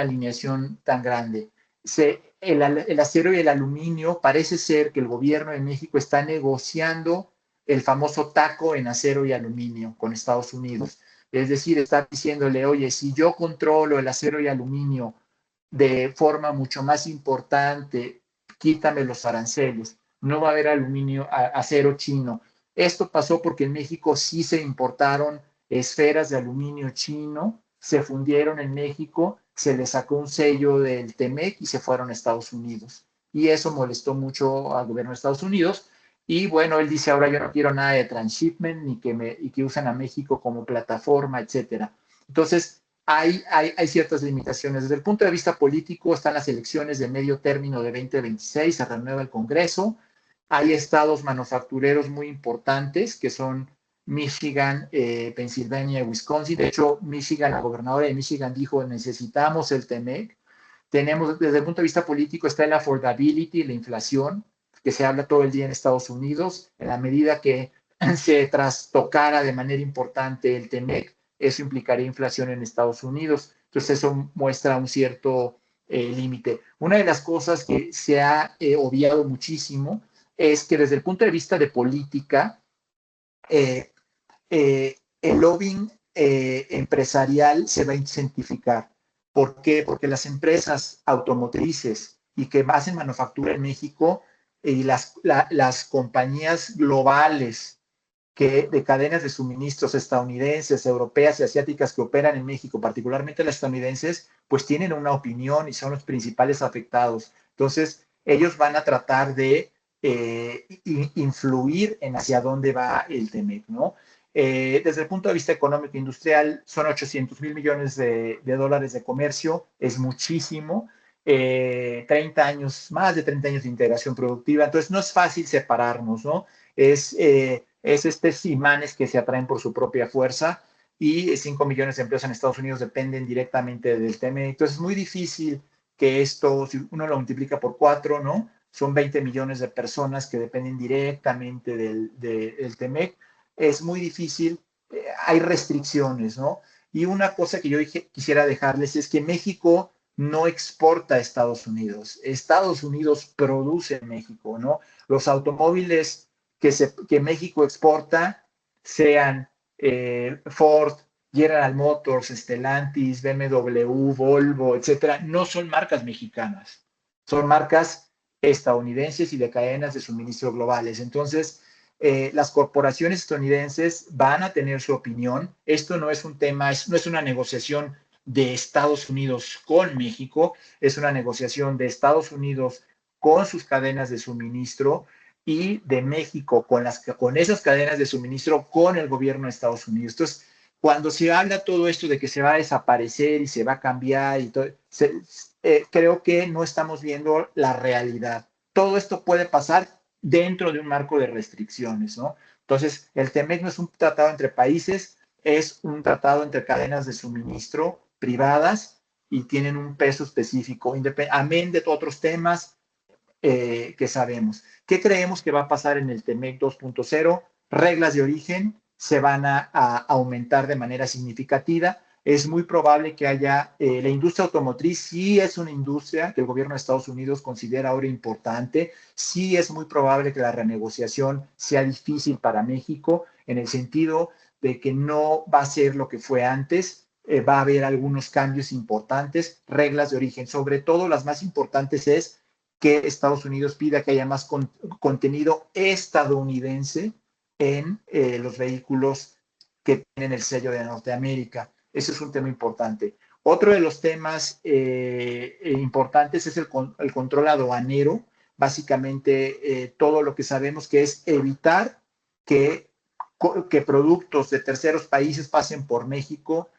alineación tan grande. El acero y el aluminio, parece ser que el gobierno de México está negociando el famoso taco en acero y aluminio con Estados Unidos. Es decir, está diciéndole, oye, si yo controlo el acero y aluminio de forma mucho más importante, quítame los aranceles, no va a haber acero chino. Esto pasó porque en México sí se importaron esferas de aluminio chino, se fundieron en México, se les sacó un sello del TEMEC y se fueron a Estados Unidos. Y eso molestó mucho al gobierno de Estados Unidos. Y bueno, él dice, ahora yo no quiero nada de transshipment y que usen a México como plataforma, etcétera. Entonces, hay ciertas limitaciones. Desde el punto de vista político, están las elecciones de medio término de 2026, se renueva el Congreso. Hay estados manufactureros muy importantes que son Michigan, Pensilvania y Wisconsin. De hecho, Michigan, la gobernadora de Michigan dijo, necesitamos el TEMEC. Tenemos, desde el punto de vista político, está el affordability, la inflación, que se habla todo el día en Estados Unidos. En la medida que se trastocara de manera importante el TEMEC, eso implicaría inflación en Estados Unidos. Entonces, eso muestra un cierto límite. Una de las cosas que se ha obviado muchísimo es que desde el punto de vista de política, eh, el lobbying empresarial se va a incentivar. ¿Por qué? Porque las empresas automotrices y que hacen manufactura en México y las compañías globales de cadenas de suministros estadounidenses, europeas y asiáticas que operan en México, particularmente las estadounidenses, pues tienen una opinión y son los principales afectados. Entonces, ellos van a tratar de influir en hacia dónde va el TEMEC, ¿no? Desde el punto de vista económico e industrial, son 800,000 millones de dólares de comercio, es muchísimo. 30 años, más de 30 años de integración productiva, entonces no es fácil separarnos, ¿no? Es estos imanes que se atraen por su propia fuerza y 5 millones de empleos en Estados Unidos dependen directamente del TEMEC. Entonces es muy difícil que esto, si uno lo multiplica por 4, ¿no? Son 20 millones de personas que dependen directamente del TEMEC. Es muy difícil, hay restricciones, ¿no? Y una cosa que yo quisiera dejarles es que México no exporta a Estados Unidos. Estados Unidos produce en México, ¿no? Los automóviles que México exporta, sean Ford, General Motors, Stellantis, BMW, Volvo, etcétera, no son marcas mexicanas, son marcas estadounidenses y de cadenas de suministro globales. Entonces, las corporaciones estadounidenses van a tener su opinión. Esto no es un tema, no es una negociación de Estados Unidos con México, es una negociación de Estados Unidos con sus cadenas de suministro y de México con esas cadenas de suministro con el gobierno de Estados Unidos. Entonces, cuando se habla todo esto de que se va a desaparecer y se va a cambiar, y todo, creo que no estamos viendo la realidad. Todo esto puede pasar dentro de un marco de restricciones, ¿no? Entonces, el TEMEC no es un tratado entre países, es un tratado entre cadenas de suministro privadas y tienen un peso específico, amén de otros temas que sabemos. ¿Qué creemos que va a pasar en el TEMEC 2.0? Reglas de origen se van a aumentar de manera significativa. Es muy probable que haya, la industria automotriz sí es una industria que el gobierno de Estados Unidos considera ahora importante, sí es muy probable que la renegociación sea difícil para México en el sentido de que no va a ser lo que fue antes, va a haber algunos cambios importantes, reglas de origen, sobre todo las más importantes es que Estados Unidos pida que haya más contenido estadounidense en los vehículos que tienen el sello de Norteamérica. Ese es un tema importante. Otro de los temas importantes es el control aduanero, básicamente todo lo que sabemos que es evitar que productos de terceros países pasen por México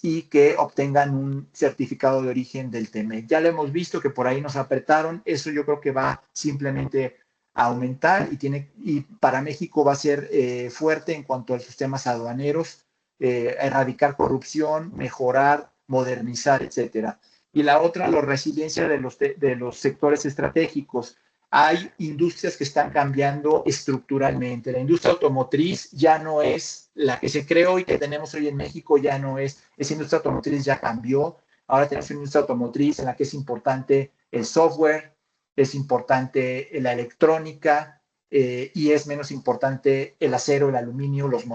y que obtengan un certificado de origen del TEMEC. Ya lo hemos visto que por ahí nos apretaron, eso yo creo que va simplemente a aumentar y para México va a ser fuerte en cuanto a los sistemas aduaneros, erradicar corrupción, mejorar, modernizar, etcétera. Y la otra, la resiliencia de los sectores estratégicos. hay industrias que están cambiando estructuralmente. La industria automotriz ya no es la que se creó y que tenemos hoy en México, ya no es, esa industria automotriz ya cambió. Ahora tenemos una industria automotriz en la que es importante el software, es importante la electrónica y es menos importante el acero, el aluminio, los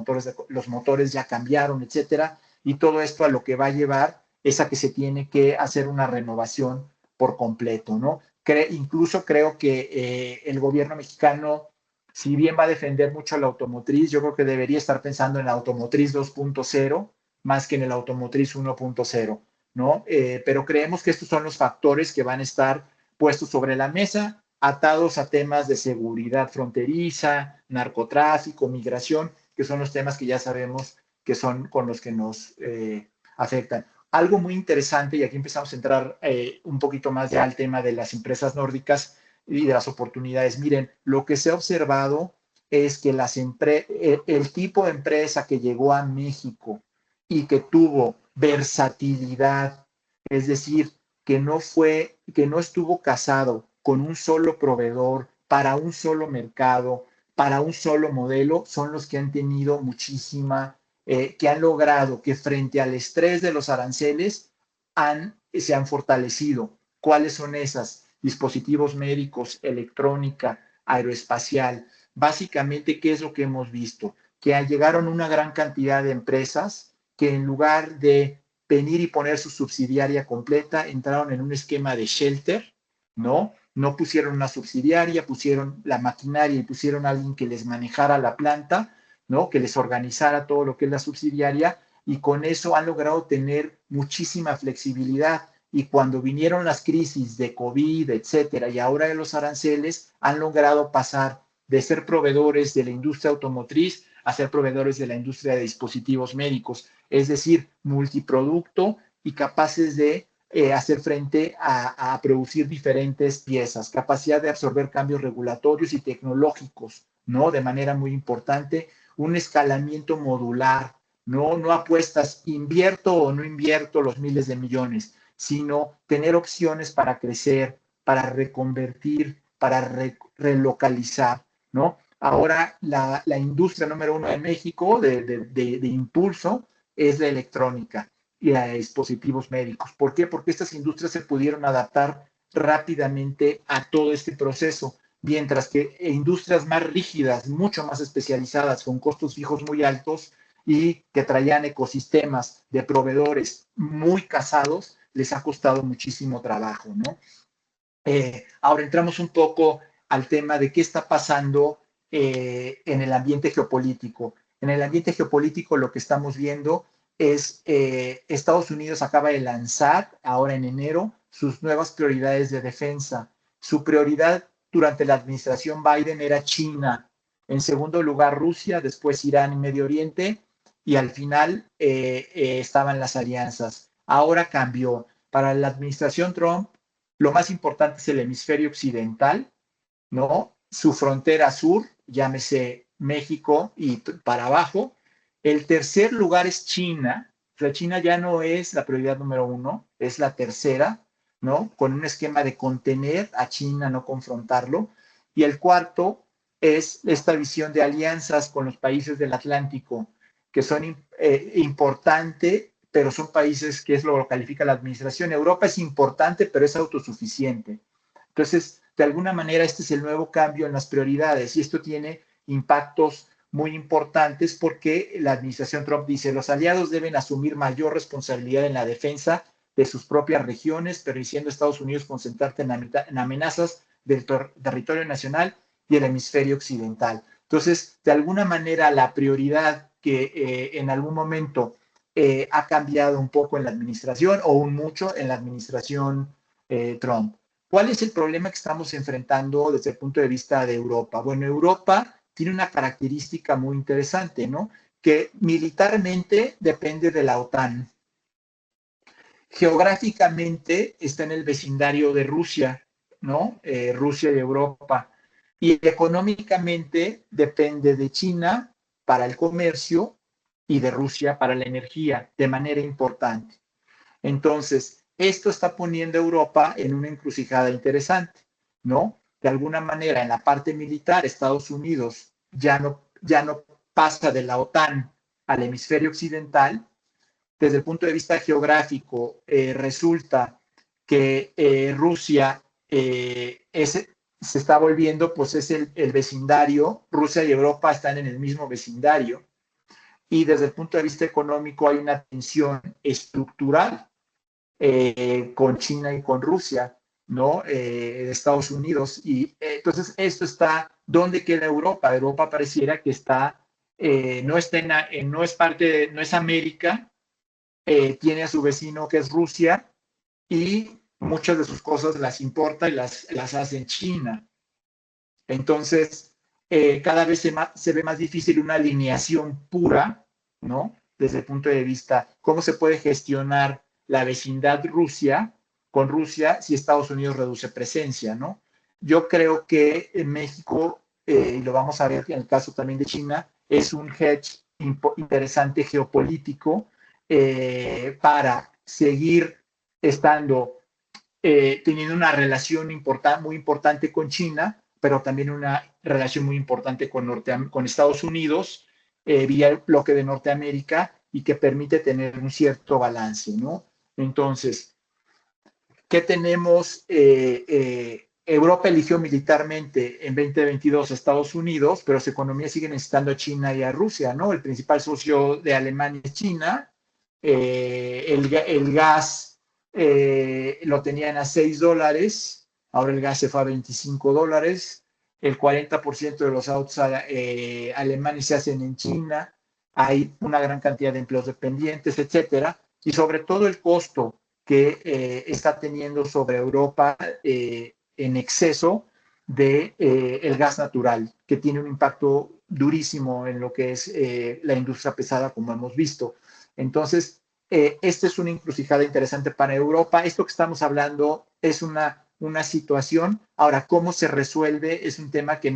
motores ya cambiaron, etcétera. Y todo esto a lo que va a llevar es a que se tiene que hacer una renovación por completo, ¿no? Incluso creo que el gobierno mexicano, si bien va a defender mucho la automotriz, yo creo que debería estar pensando en la automotriz 2.0 más que en el automotriz 1.0, ¿no? Pero creemos que estos son los factores que van a estar puestos sobre la mesa, atados a temas de seguridad fronteriza, narcotráfico, migración, que son los temas que ya sabemos que son con los que nos afectan. Algo muy interesante, y aquí empezamos a entrar un poquito más ya al tema de las empresas nórdicas y de las oportunidades. Miren, lo que se ha observado es que el tipo de empresa que llegó a México y que tuvo versatilidad, es decir, que no estuvo casado con un solo proveedor, para un solo mercado, para un solo modelo, son los que han tenido que han logrado que frente al estrés de los aranceles se han fortalecido. ¿Cuáles son esas? Dispositivos médicos, electrónica, aeroespacial. Básicamente, ¿qué es lo que hemos visto? Que llegaron una gran cantidad de empresas que en lugar de venir y poner su subsidiaria completa, entraron en un esquema de shelter, ¿no? No pusieron una subsidiaria, pusieron la maquinaria y pusieron a alguien que les manejara la planta, ¿no? Que les organizara todo lo que es la subsidiaria, y con eso han logrado tener muchísima flexibilidad. Y cuando vinieron las crisis de COVID, etcétera, y ahora de los aranceles, han logrado pasar de ser proveedores de la industria automotriz a ser proveedores de la industria de dispositivos médicos, es decir, multiproducto y capaces de hacer frente a producir diferentes piezas, capacidad de absorber cambios regulatorios y tecnológicos, ¿no? De manera muy importante, un escalamiento modular, no apuestas, invierto o no invierto los miles de millones, sino tener opciones para crecer, para reconvertir, para relocalizar, ¿no? Ahora la industria número uno en México de impulso es la electrónica y a dispositivos médicos. ¿Por qué? Porque estas industrias se pudieron adaptar rápidamente a todo este proceso, mientras que industrias más rígidas, mucho más especializadas, con costos fijos muy altos y que traían ecosistemas de proveedores muy casados, les ha costado muchísimo trabajo, ¿no? Ahora entramos un poco al tema de qué está pasando en el ambiente geopolítico. En el ambiente geopolítico lo que estamos viendo es Estados Unidos acaba de lanzar ahora en enero sus nuevas prioridades de defensa. Su prioridad durante la administración Biden era China, en segundo lugar Rusia, después Irán y Medio Oriente, y al final estaban las alianzas. Ahora cambió. Para la administración Trump, lo más importante es el hemisferio occidental, ¿no? Su frontera sur, llámese México y para abajo. El tercer lugar es China. O sea, China ya no es la prioridad número uno, es la tercera, ¿no? Con un esquema de contener a China, no confrontarlo. Y el cuarto es esta visión de alianzas con los países del Atlántico, que son importantes, pero son países que es lo que califica la administración. Europa es importante, pero es autosuficiente. Entonces, de alguna manera, este es el nuevo cambio en las prioridades y esto tiene impactos muy importantes porque la administración Trump dice los aliados deben asumir mayor responsabilidad en la defensa de sus propias regiones, pero diciendo Estados Unidos concentrarte en amenazas del territorio nacional y el hemisferio occidental. Entonces, de alguna manera, la prioridad que en algún momento ha cambiado un poco en la administración o un mucho en la administración Trump. ¿Cuál es el problema que estamos enfrentando desde el punto de vista de Europa? Bueno, Europa tiene una característica muy interesante, ¿no? Que militarmente depende de la OTAN. Geográficamente está en el vecindario de Rusia, ¿no? Rusia y Europa. Y económicamente depende de China para el comercio y de Rusia para la energía de manera importante. Entonces, esto está poniendo a Europa en una encrucijada interesante, ¿no? de alguna manera en la parte militar Estados Unidos ya no pasa de la OTAN al hemisferio occidental, desde el punto de vista geográfico, resulta que Rusia se está volviendo, pues es el vecindario, Rusia y Europa están en el mismo vecindario, y desde el punto de vista económico hay una tensión estructural con China y con Rusia, ¿no? De Estados Unidos, y entonces esto está, ¿dónde queda Europa? Europa pareciera que está, no, está no es parte, no es América, tiene a su vecino que es Rusia y muchas de sus cosas las importa y las hace en China. Entonces, cada vez se ve más difícil una alineación pura, ¿no? Desde el punto de vista, ¿cómo se puede gestionar la vecindad con Rusia si Estados Unidos reduce presencia, ¿no? Yo creo que en México, y lo vamos a ver en el caso también de China, es un hedge interesante geopolítico para seguir estando, teniendo una relación muy importante con China, pero también una relación muy importante con Estados Unidos, vía el bloque de Norteamérica, y que permite tener un cierto balance, ¿no? Entonces, ¿qué tenemos? Europa eligió militarmente en 2022 a Estados Unidos, pero su economía sigue necesitando a China y a Rusia, ¿no? El principal socio de Alemania es China. El gas lo tenían a $6, ahora el gas se fue a $25. El 40% de los autos alemanes se hacen en China. Hay una gran cantidad de empleos dependientes, etcétera. Y sobre todo el costo que está teniendo sobre Europa en exceso de el gas natural, que tiene un impacto durísimo en lo que es la industria pesada, como hemos visto. Entonces, esta es una encrucijada interesante para Europa. Esto que estamos hablando es una situación. Ahora, ¿cómo se resuelve? Es un tema que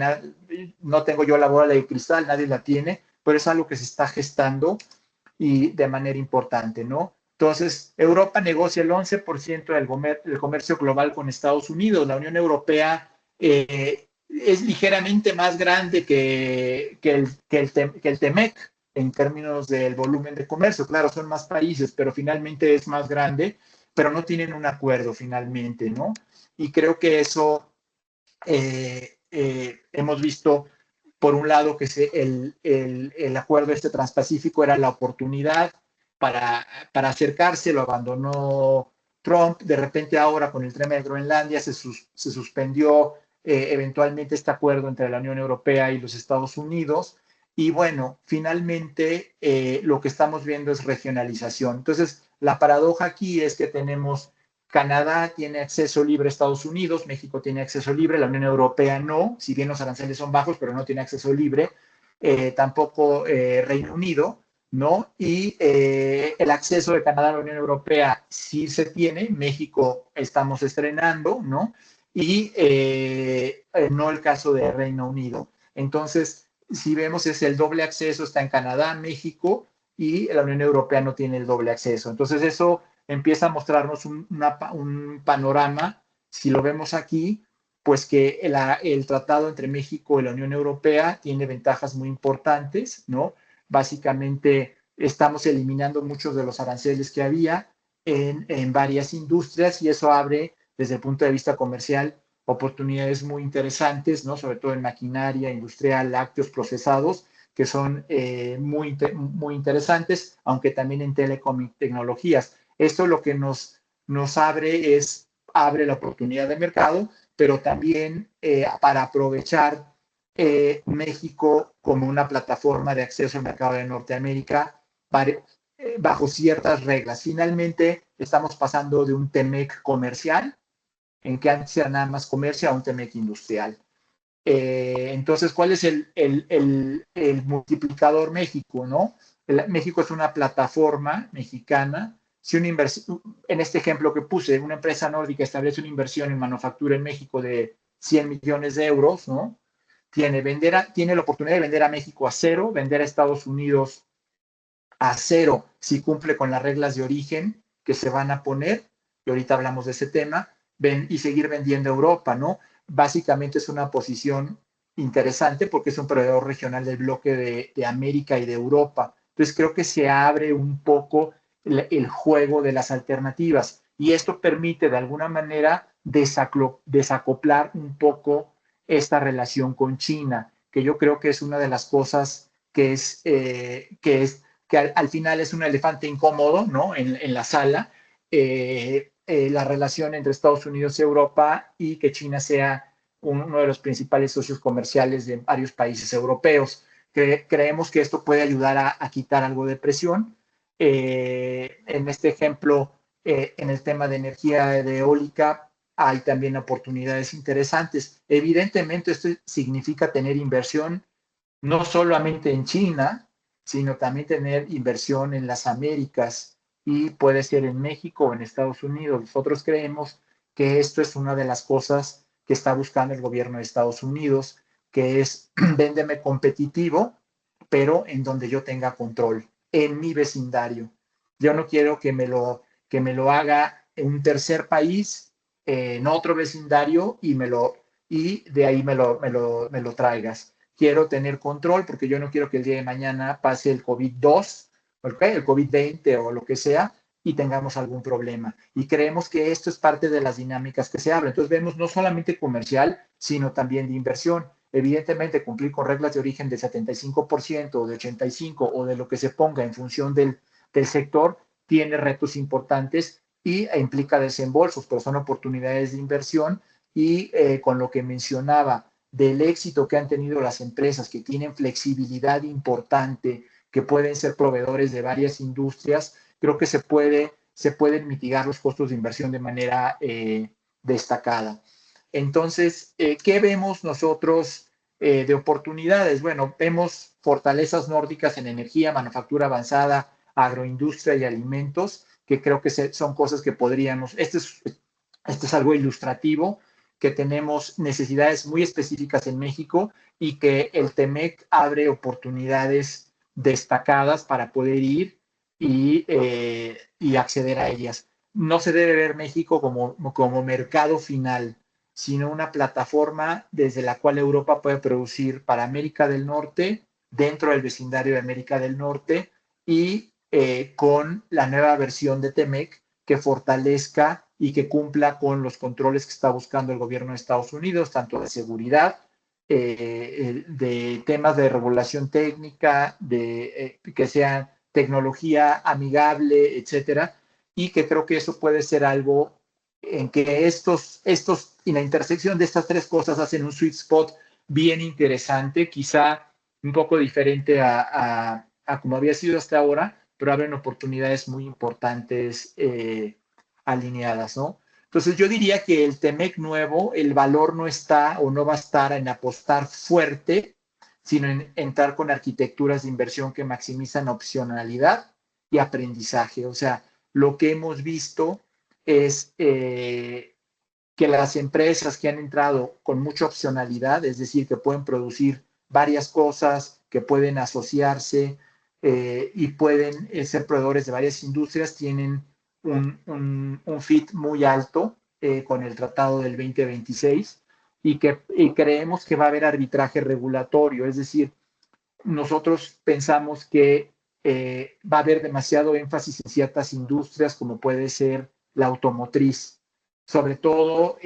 no tengo yo la bola de cristal, nadie la tiene, pero es algo que se está gestando y de manera importante, ¿no? Entonces, Europa negocia el 11% del comercio global con Estados Unidos. La Unión Europea es ligeramente más grande que el TEMEC en términos del volumen de comercio. Claro, son más países, pero finalmente es más grande, pero no tienen un acuerdo finalmente, ¿no? Y creo que eso hemos visto, por un lado, que el acuerdo este transpacífico era la oportunidad para acercarse, lo abandonó Trump. De repente ahora con el tema de Groenlandia se suspendió eventualmente este acuerdo entre la Unión Europea y los Estados Unidos. Y bueno, finalmente lo que estamos viendo es regionalización. Entonces, la paradoja aquí es que tenemos Canadá tiene acceso libre a Estados Unidos, México tiene acceso libre, la Unión Europea no, si bien los aranceles son bajos, pero no tiene acceso libre, tampoco Reino Unido, ¿no? Y el acceso de Canadá a la Unión Europea sí se tiene, México estamos estrenando, ¿no? Y no el caso de Reino Unido. Entonces, si vemos, es el doble acceso, está en Canadá, México, y la Unión Europea no tiene el doble acceso. Entonces, eso empieza a mostrarnos un panorama, si lo vemos aquí, pues que el tratado entre México y la Unión Europea tiene ventajas muy importantes, ¿no? Básicamente estamos eliminando muchos de los aranceles que había en varias industrias, y eso abre, desde el punto de vista comercial, oportunidades muy interesantes, ¿no? Sobre todo en maquinaria industrial, lácteos procesados, que son muy interesantes, aunque también en telecom y tecnologías. Esto lo que nos abre la oportunidad de mercado, pero también para aprovechar México como una plataforma de acceso al mercado de Norteamérica bajo ciertas reglas. Finalmente, estamos pasando de un TEMEC comercial, en que antes era nada más comercio, a un TEMEC industrial. Entonces, ¿cuál es el multiplicador México, no? México es una plataforma mexicana. Si en este ejemplo que puse, una empresa nórdica establece una inversión en manufactura en México de 100 millones de euros, ¿no? Tiene la oportunidad de vender a México a cero, vender a Estados Unidos a cero si cumple con las reglas de origen que se van a poner, y ahorita hablamos de ese tema, y seguir vendiendo a Europa, ¿no? básicamente es una posición interesante porque es un proveedor regional del bloque de América y de Europa. Entonces creo que se abre un poco el juego de las alternativas y esto permite de alguna manera desacoplar un poco esta relación con China, que yo creo que es una de las cosas que al final es un elefante incómodo, ¿no? En la sala, la relación entre Estados Unidos y Europa y que China sea uno de los principales socios comerciales de varios países europeos. Creemos que esto puede ayudar a quitar algo de presión. En este ejemplo, en el tema de energía de eólica, hay también oportunidades interesantes. Evidentemente, esto significa tener inversión no solamente en China, sino también tener inversión en las Américas y puede ser en México o en Estados Unidos. Nosotros creemos que esto es una de las cosas que está buscando el gobierno de Estados Unidos, que es véndeme competitivo, pero en donde yo tenga control, en mi vecindario. Yo no quiero que me lo haga un tercer país, en otro vecindario y de ahí me lo traigas. Quiero tener control porque yo no quiero que el día de mañana pase el COVID-2, ¿okay? El COVID-20 o lo que sea, y tengamos algún problema. Y creemos que esto es parte de las dinámicas que se abren. Entonces vemos no solamente comercial, sino también de inversión. Evidentemente, cumplir con reglas de origen del 75% o de 85% o de lo que se ponga en función del sector tiene retos importantes y implica desembolsos, pero son oportunidades de inversión y con lo que mencionaba del éxito que han tenido las empresas que tienen flexibilidad importante, que pueden ser proveedores de varias industrias, creo que se pueden mitigar los costos de inversión de manera destacada. Entonces, ¿qué vemos nosotros de oportunidades? Bueno, vemos fortalezas nórdicas en energía, manufactura avanzada, agroindustria y alimentos, que creo que son cosas que podríamos, este es algo ilustrativo, que tenemos necesidades muy específicas en México y que el TEMEC abre oportunidades destacadas para poder ir y acceder a ellas. No se debe ver México como mercado final, sino una plataforma desde la cual Europa puede producir para América del Norte, dentro del vecindario de América del Norte y con la nueva versión de TEMEC que fortalezca y que cumpla con los controles que está buscando el gobierno de Estados Unidos, tanto de seguridad, de temas de regulación técnica, de que sea tecnología amigable, etcétera, y que creo que eso puede ser algo en que y la intersección de estas tres cosas hacen un sweet spot bien interesante, quizá un poco diferente a como había sido hasta ahora, pero abren oportunidades muy importantes alineadas, ¿no? Entonces yo diría que el TEMEC nuevo, el valor no está o no va a estar en apostar fuerte, sino en entrar con arquitecturas de inversión que maximizan opcionalidad y aprendizaje. O sea, lo que hemos visto es que las empresas que han entrado con mucha opcionalidad, es decir, que pueden producir varias cosas, que pueden asociarse y pueden ser proveedores de varias industrias, tienen un fit muy alto con el tratado del 2026 y creemos que va a haber arbitraje regulatorio, es decir, nosotros pensamos que va a haber demasiado énfasis en ciertas industrias como puede ser la automotriz, sobre todo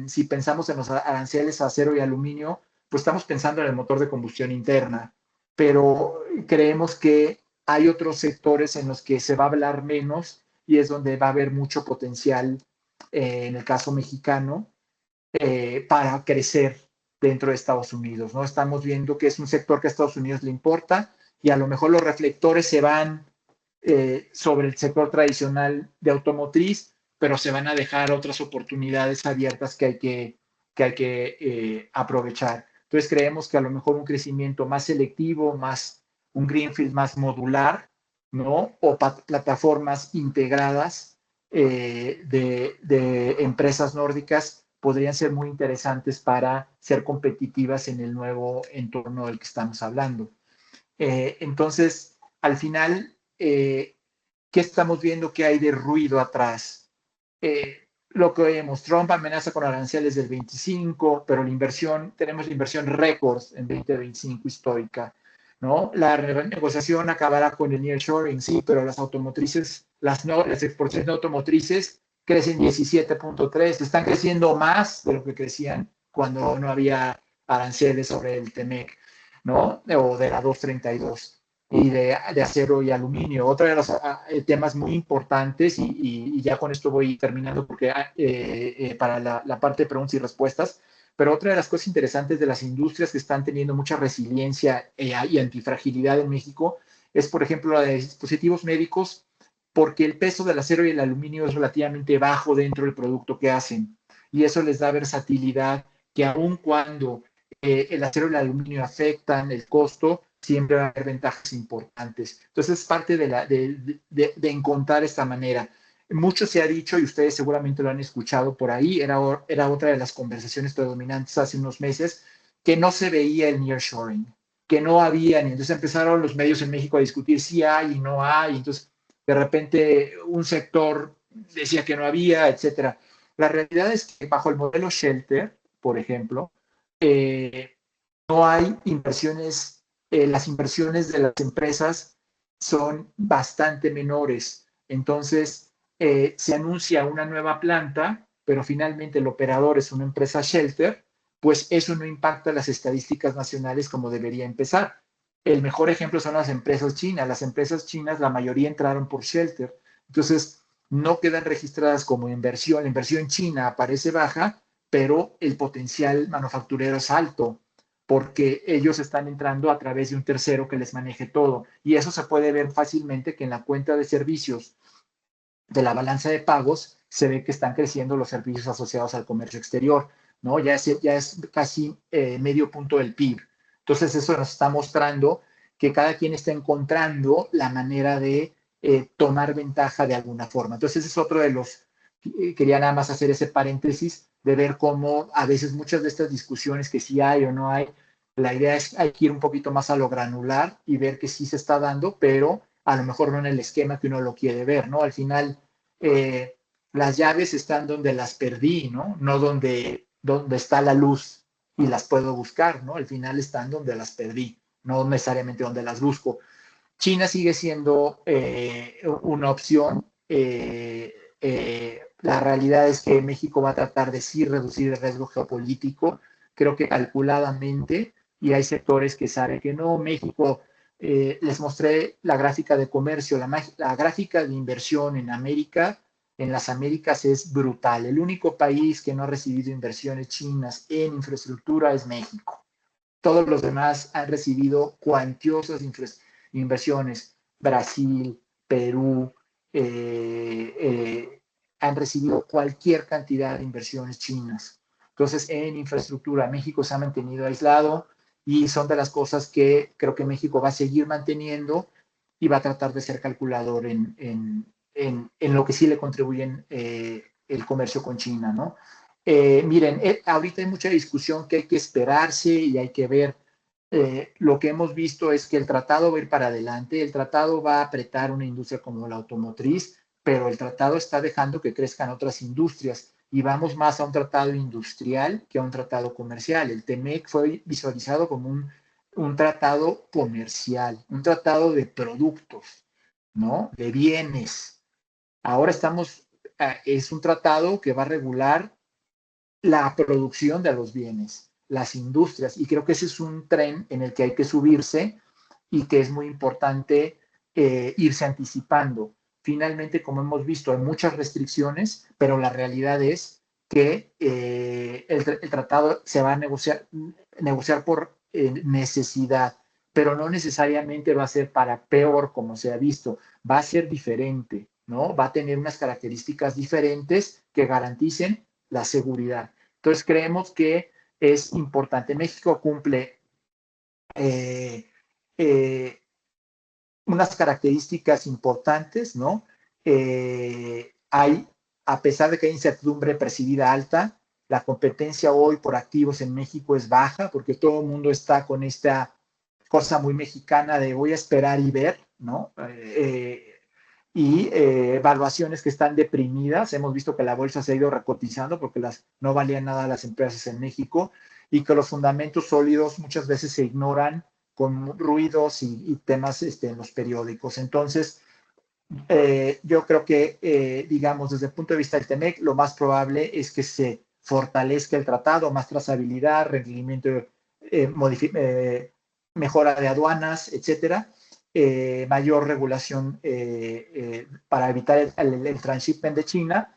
si pensamos en los aranceles a acero y aluminio, pues estamos pensando en el motor de combustión interna, pero creemos que hay otros sectores en los que se va a hablar menos y es donde va a haber mucho potencial, en el caso mexicano, para crecer dentro de Estados Unidos, ¿no? Estamos viendo que es un sector que a Estados Unidos le importa y a lo mejor los reflectores se van sobre el sector tradicional de automotriz, pero se van a dejar otras oportunidades abiertas que hay que aprovechar. Entonces creemos que a lo mejor un crecimiento más selectivo, un greenfield más modular, ¿no? O plataformas integradas de empresas nórdicas podrían ser muy interesantes para ser competitivas en el nuevo entorno del que estamos hablando. Entonces, al final, ¿qué estamos viendo que hay de ruido atrás? lo que vemos, Trump amenaza con aranceles del 25, pero tenemos la inversión récord en 2025 histórica, ¿no? La negociación acabará con el nearshoring, sí, pero las automotrices, las exportaciones no automotrices crecen 17.3, están creciendo más de lo que crecían cuando no había aranceles sobre el TEMEC, ¿no? O de la 232 y de acero y aluminio. Otro de los temas muy importantes, y ya con esto voy terminando porque para la parte de preguntas y respuestas, pero otra de las cosas interesantes de las industrias que están teniendo mucha resiliencia y antifragilidad en México es, por ejemplo, la de dispositivos médicos, porque el peso del acero y el aluminio es relativamente bajo dentro del producto que hacen. Y eso les da versatilidad que aun cuando el acero y el aluminio afectan el costo, siempre va a haber ventajas importantes. Entonces, es parte de encontrar esta manera. Mucho se ha dicho, y ustedes seguramente lo han escuchado por ahí, era otra de las conversaciones predominantes hace unos meses, que no se veía el nearshoring, que no había, y entonces empezaron los medios en México a discutir si hay y no hay, entonces de repente un sector decía que no había, etcétera. La realidad es que bajo el modelo Shelter, por ejemplo, eh, no hay inversiones, las inversiones de las empresas son bastante menores. Entonces, se anuncia una nueva planta, pero finalmente el operador es una empresa Shelter, pues eso no impacta las estadísticas nacionales como debería empezar. El mejor ejemplo son las empresas chinas. Las empresas chinas, la mayoría entraron por Shelter. Entonces, no quedan registradas como inversión. La inversión china aparece baja, pero el potencial manufacturero es alto porque ellos están entrando a través de un tercero que les maneje todo. Y eso se puede ver fácilmente que en la cuenta de servicios de la balanza de pagos se ve que están creciendo los servicios asociados al comercio exterior, ¿no? Ya es casi medio punto del PIB. Entonces eso nos está mostrando que cada quien está encontrando la manera de tomar ventaja de alguna forma. Entonces ese es otro de los, quería nada más hacer ese paréntesis de ver cómo a veces muchas de estas discusiones que sí hay o no hay, la idea es hay que ir un poquito más a lo granular y ver que sí se está dando, pero a lo mejor no en el esquema que uno lo quiere ver, ¿no? Al final, eh, las llaves están donde las perdí, ¿no? No donde está la luz y las puedo buscar, ¿no? Al final están donde las perdí, no necesariamente donde las busco. China sigue siendo una opción. La realidad es que México va a tratar de sí reducir el riesgo geopolítico, creo que calculadamente, y hay sectores que saben que no. México, les mostré la gráfica de comercio, la gráfica de inversión en América, en las Américas es brutal. El único país que no ha recibido inversiones chinas en infraestructura es México. Todos los demás han recibido cuantiosas inversiones. Brasil, Perú, han recibido cualquier cantidad de inversiones chinas. Entonces, en infraestructura, México se ha mantenido aislado y son de las cosas que creo que México va a seguir manteniendo y va a tratar de ser calculador en lo que sí le contribuyen el comercio con China, ¿no? Miren, ahorita hay mucha discusión que hay que esperarse y hay que ver. Lo que hemos visto es que el tratado va a ir para adelante, el tratado va a apretar una industria como la automotriz, pero el tratado está dejando que crezcan otras industrias y vamos más a un tratado industrial que a un tratado comercial. El TEMEC fue visualizado como un tratado comercial, un tratado de productos, ¿no? De bienes. Ahora es un tratado que va a regular la producción de los bienes, las industrias, y creo que ese es un tren en el que hay que subirse y que es muy importante irse anticipando. Finalmente, como hemos visto, hay muchas restricciones, pero la realidad es que el tratado se va a negociar por necesidad, pero no necesariamente va a ser para peor como se ha visto, va a ser diferente, ¿no? Va a tener unas características diferentes que garanticen la seguridad. Entonces creemos que es importante. México cumple eh, eh, unas características importantes, ¿no? A pesar de que hay incertidumbre percibida alta, la competencia hoy por activos en México es baja porque todo el mundo está con esta cosa muy mexicana de voy a esperar y ver, ¿no? y evaluaciones que están deprimidas. Hemos visto que la bolsa se ha ido recotizando porque no valían nada las empresas en México y que los fundamentos sólidos muchas veces se ignoran con ruidos y temas en los periódicos. Entonces, yo creo que, digamos, desde el punto de vista del TEMEC, lo más probable es que se fortalezca el tratado, más trazabilidad, rendimiento, mejora de aduanas, etcétera, mayor regulación para evitar el transshipment de China,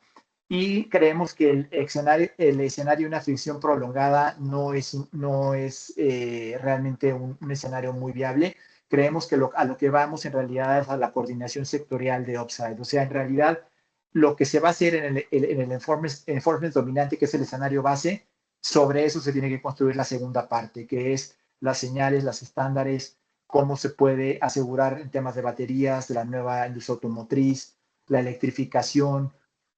y creemos que el escenario de una fricción prolongada no es realmente un escenario muy viable. Creemos que a lo que vamos en realidad es a la coordinación sectorial de upside. O sea, en realidad lo que se va a hacer en el enforcement dominante, que es el escenario base, sobre eso se tiene que construir la segunda parte, que es las señales, los estándares, cómo se puede asegurar en temas de baterías, de la nueva industria automotriz, la electrificación,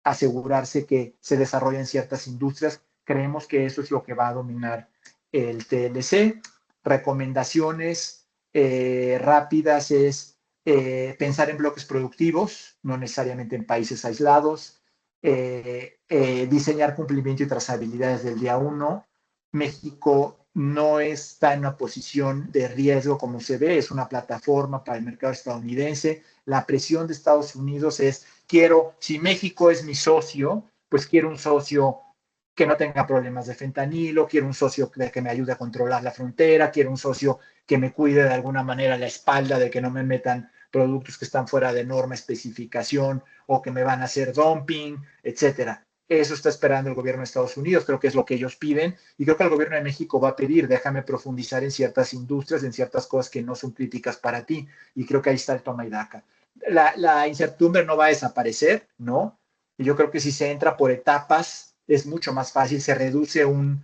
asegurarse que se desarrollen ciertas industrias. Creemos que eso es lo que va a dominar el TLC. Recomendaciones rápidas es pensar en bloques productivos, no necesariamente en países aislados, diseñar cumplimiento y trazabilidad desde el día 1. México no está en una posición de riesgo como se ve, es una plataforma para el mercado estadounidense. La presión de Estados Unidos es, si México es mi socio, pues quiero un socio que no tenga problemas de fentanilo, quiero un socio que me ayude a controlar la frontera, quiero un socio que me cuide de alguna manera la espalda de que no me metan productos que están fuera de norma, especificación o que me van a hacer dumping, etcétera. Eso está esperando el gobierno de Estados Unidos, creo que es lo que ellos piden, y creo que el gobierno de México va a pedir, déjame profundizar en ciertas industrias, en ciertas cosas que no son críticas para ti, y creo que ahí está el toma y daca. La incertidumbre no va a desaparecer, ¿no? Y yo creo que si se entra por etapas, es mucho más fácil, se reduce un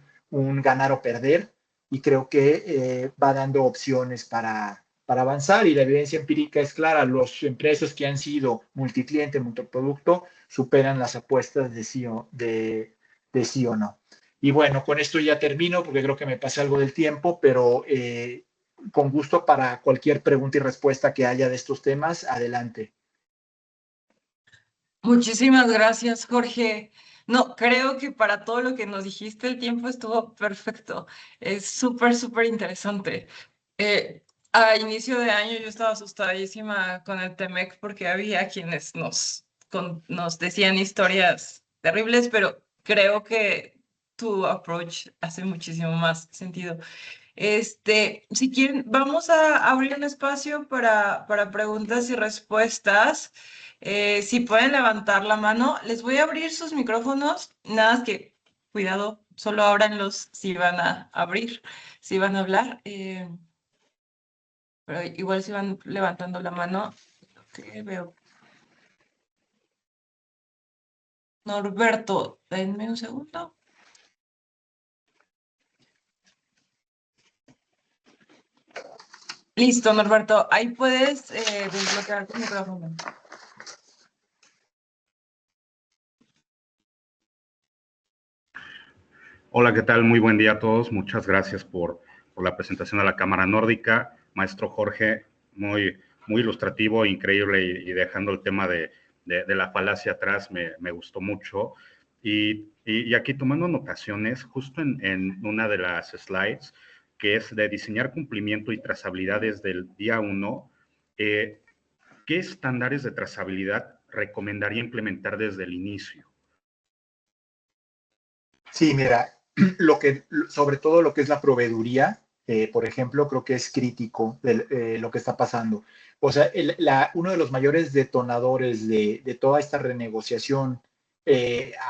ganar o perder, y creo que va dando opciones para avanzar, y la evidencia empírica es clara, las empresas que han sido multicliente, multiproducto, superan las apuestas de sí o no. Y bueno, con esto ya termino porque creo que me pasé algo del tiempo, pero con gusto para cualquier pregunta y respuesta que haya de estos temas, adelante. Muchísimas gracias, Jorge. No, creo que para todo lo que nos dijiste el tiempo estuvo perfecto. Es súper, súper interesante. A inicio de año yo estaba asustadísima con el Temec porque había quienes nos decían historias terribles, pero creo que tu approach hace muchísimo más sentido. Si quieren, vamos a abrir un espacio para preguntas y respuestas. Si pueden levantar la mano, les voy a abrir sus micrófonos. Nada más que, cuidado, solo ábranlos si van a abrir, si van a hablar. Pero igual si van levantando la mano, que veo. Norberto, denme un segundo. Listo, Norberto, ahí puedes desbloquear tu micrófono. Hola, ¿qué tal? Muy buen día a todos. Muchas gracias por la presentación de la Cámara Nórdica. Maestro Jorge, muy ilustrativo, increíble y dejando el tema de la falacia atrás, me gustó mucho. Y aquí tomando anotaciones, justo en una de las slides, que es de diseñar cumplimiento y trazabilidad desde el día 1, ¿qué estándares de trazabilidad recomendaría implementar desde el inicio? Sí, mira, sobre todo lo que es la proveeduría, por ejemplo, creo que es crítico lo que está pasando. O sea, uno de los mayores detonadores de toda esta renegociación,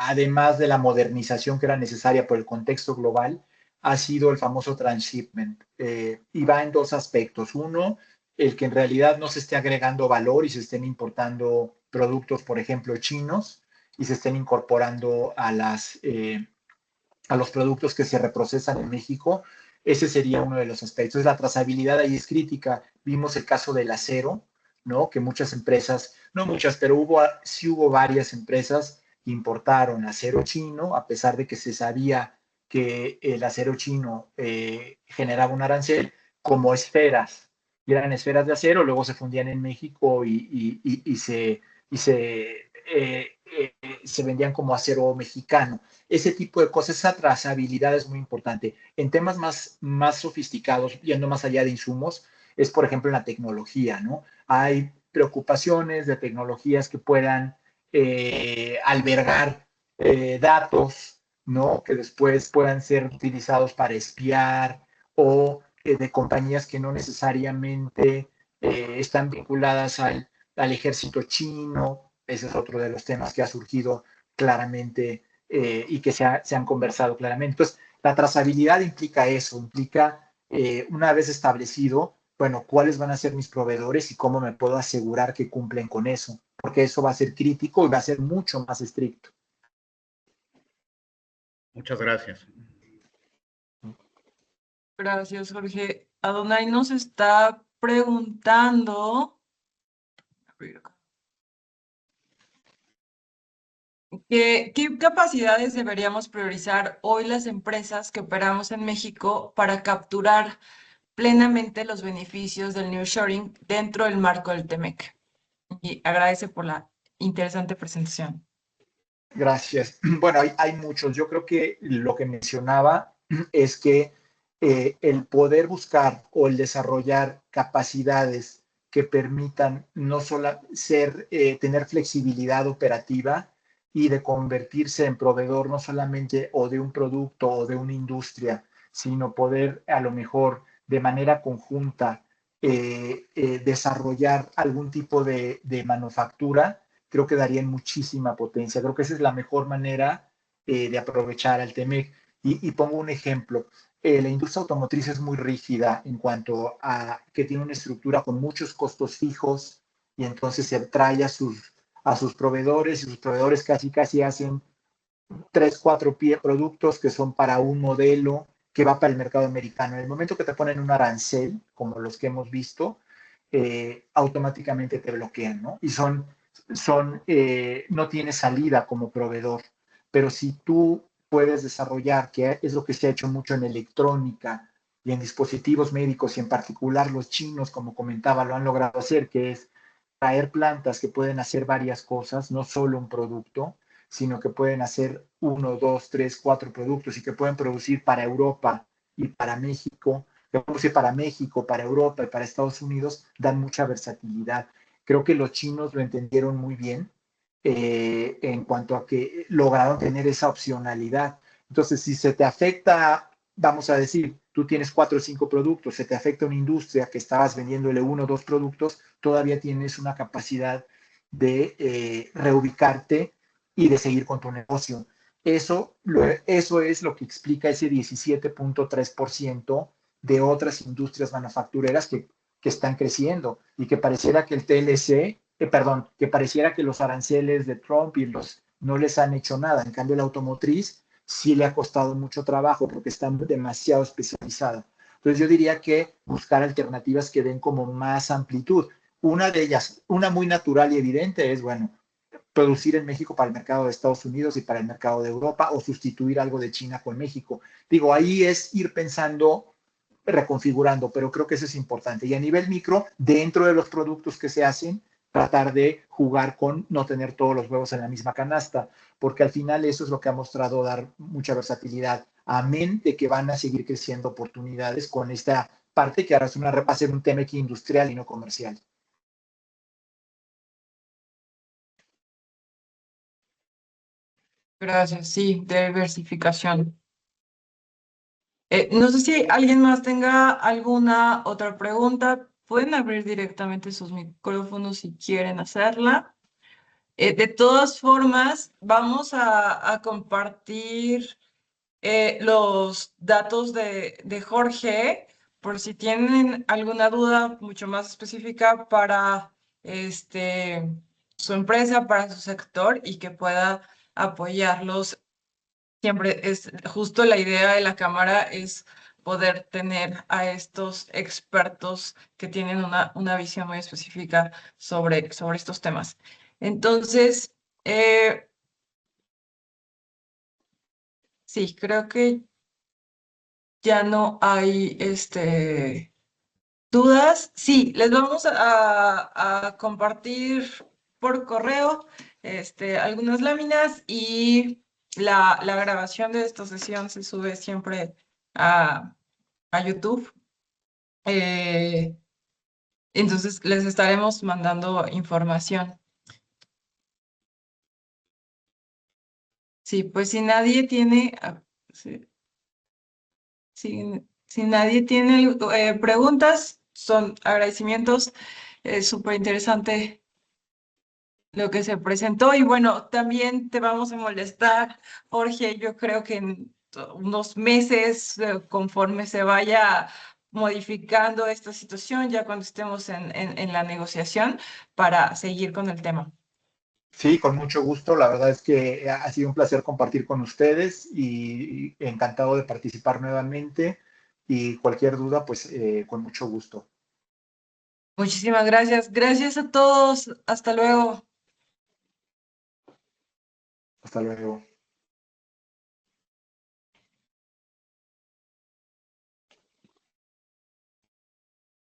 además de la modernización que era necesaria por el contexto global, ha sido el famoso transshipment. Y va en dos aspectos. Uno, el que en realidad no se esté agregando valor y se estén importando productos, por ejemplo, chinos, y se estén incorporando a los productos que se reprocesan en México. Ese sería uno de los aspectos. La trazabilidad ahí es crítica. Vimos el caso del acero, ¿no? Que muchas empresas, no muchas, pero sí hubo varias empresas que importaron acero chino, a pesar de que se sabía que el acero chino generaba un arancel, como esferas. Y eran esferas de acero, luego se fundían en México y y se vendían como acero mexicano. Ese tipo de cosas, esa trazabilidad es muy importante. En temas más sofisticados, yendo más allá de insumos, es por ejemplo en la tecnología, ¿no? Hay preocupaciones de tecnologías que puedan albergar datos, ¿no? Que después puedan ser utilizados para espiar o de compañías que no necesariamente están vinculadas al ejército chino. Ese es otro de los temas que ha surgido claramente y que se han conversado claramente. Entonces, la trazabilidad implica eso, implica una vez establecido, bueno, cuáles van a ser mis proveedores y cómo me puedo asegurar que cumplen con eso, porque eso va a ser crítico y va a ser mucho más estricto. Muchas gracias. Gracias, Jorge. Adonai nos está preguntando ¿qué capacidades deberíamos priorizar hoy las empresas que operamos en México para capturar plenamente los beneficios del nearshoring dentro del marco del TEMEC? Y agradece por la interesante presentación. Gracias. Bueno, hay muchos. Yo creo que lo que mencionaba es que el poder buscar o el desarrollar capacidades que permitan no solo tener flexibilidad operativa y de convertirse en proveedor no solamente o de un producto o de una industria, sino poder a lo mejor de manera conjunta desarrollar algún tipo de manufactura, creo que darían muchísima potencia. Creo que esa es la mejor manera de aprovechar al TEMEC. Y pongo un ejemplo. La industria automotriz es muy rígida en cuanto a que tiene una estructura con muchos costos fijos y entonces se trae a sus proveedores y sus proveedores casi hacen 3, 4 productos que son para un modelo que va para el mercado americano. En el momento que te ponen un arancel, como los que hemos visto, automáticamente te bloquean, ¿no? Y no tiene salida como proveedor. Pero si tú puedes desarrollar, que es lo que se ha hecho mucho en electrónica y en dispositivos médicos, y en particular los chinos, como comentaba, lo han logrado hacer, que es traer plantas que pueden hacer varias cosas, no solo un producto, sino que pueden hacer 1, 2, 3, 4 productos y que pueden producir para Europa y para México, que pueden producir para México, para Europa y para Estados Unidos, dan mucha versatilidad. Creo que los chinos lo entendieron muy bien en cuanto a que lograron tener esa opcionalidad. Entonces, si se te afecta, vamos a decir, tú tienes 4 o 5 productos, se te afecta una industria que estabas vendiéndole 1 o 2 productos, todavía tienes una capacidad de reubicarte y de seguir con tu negocio. Eso es lo que explica ese 17.3% de otras industrias manufactureras que están creciendo y que pareciera que el TLC, que pareciera que los aranceles de Trump no les han hecho nada. En cambio, la automotriz sí le ha costado mucho trabajo porque está demasiado especializada. Entonces yo diría que buscar alternativas que den como más amplitud. Una de ellas, una muy natural y evidente es, bueno, producir en México para el mercado de Estados Unidos y para el mercado de Europa o sustituir algo de China con México. Digo, ahí es ir pensando, reconfigurando, pero creo que eso es importante. Y a nivel micro, dentro de los productos que se hacen, tratar de jugar con no tener todos los huevos en la misma canasta, porque al final eso es lo que ha mostrado dar mucha versatilidad. Amén de que van a seguir creciendo oportunidades con esta parte que ahora va a ser un tema industrial y no comercial. Gracias, sí, de diversificación. No sé si alguien más tenga alguna otra pregunta. Pueden abrir directamente sus micrófonos si quieren hacerla. De todas formas, vamos a compartir los datos de Jorge por si tienen alguna duda mucho más específica para su empresa, para su sector y que pueda apoyarlos. Siempre es justo la idea de la cámara es poder tener a estos expertos que tienen una visión muy específica sobre estos temas. Entonces, sí, creo que ya no hay dudas. Sí, les vamos a compartir por correo algunas láminas y la grabación de esta sesión se sube siempre a YouTube. Entonces les estaremos mandando información. Sí, pues si nadie tiene, si nadie tiene preguntas, son agradecimientos. Es súper interesante lo que se presentó y bueno, también te vamos a molestar, Jorge, yo creo que en unos meses, conforme se vaya modificando esta situación, ya cuando estemos en la negociación, para seguir con el tema. Sí, con mucho gusto. La verdad es que ha sido un placer compartir con ustedes y encantado de participar nuevamente. Y cualquier duda, pues con mucho gusto. Muchísimas gracias. Gracias a todos. Hasta luego. Hasta luego.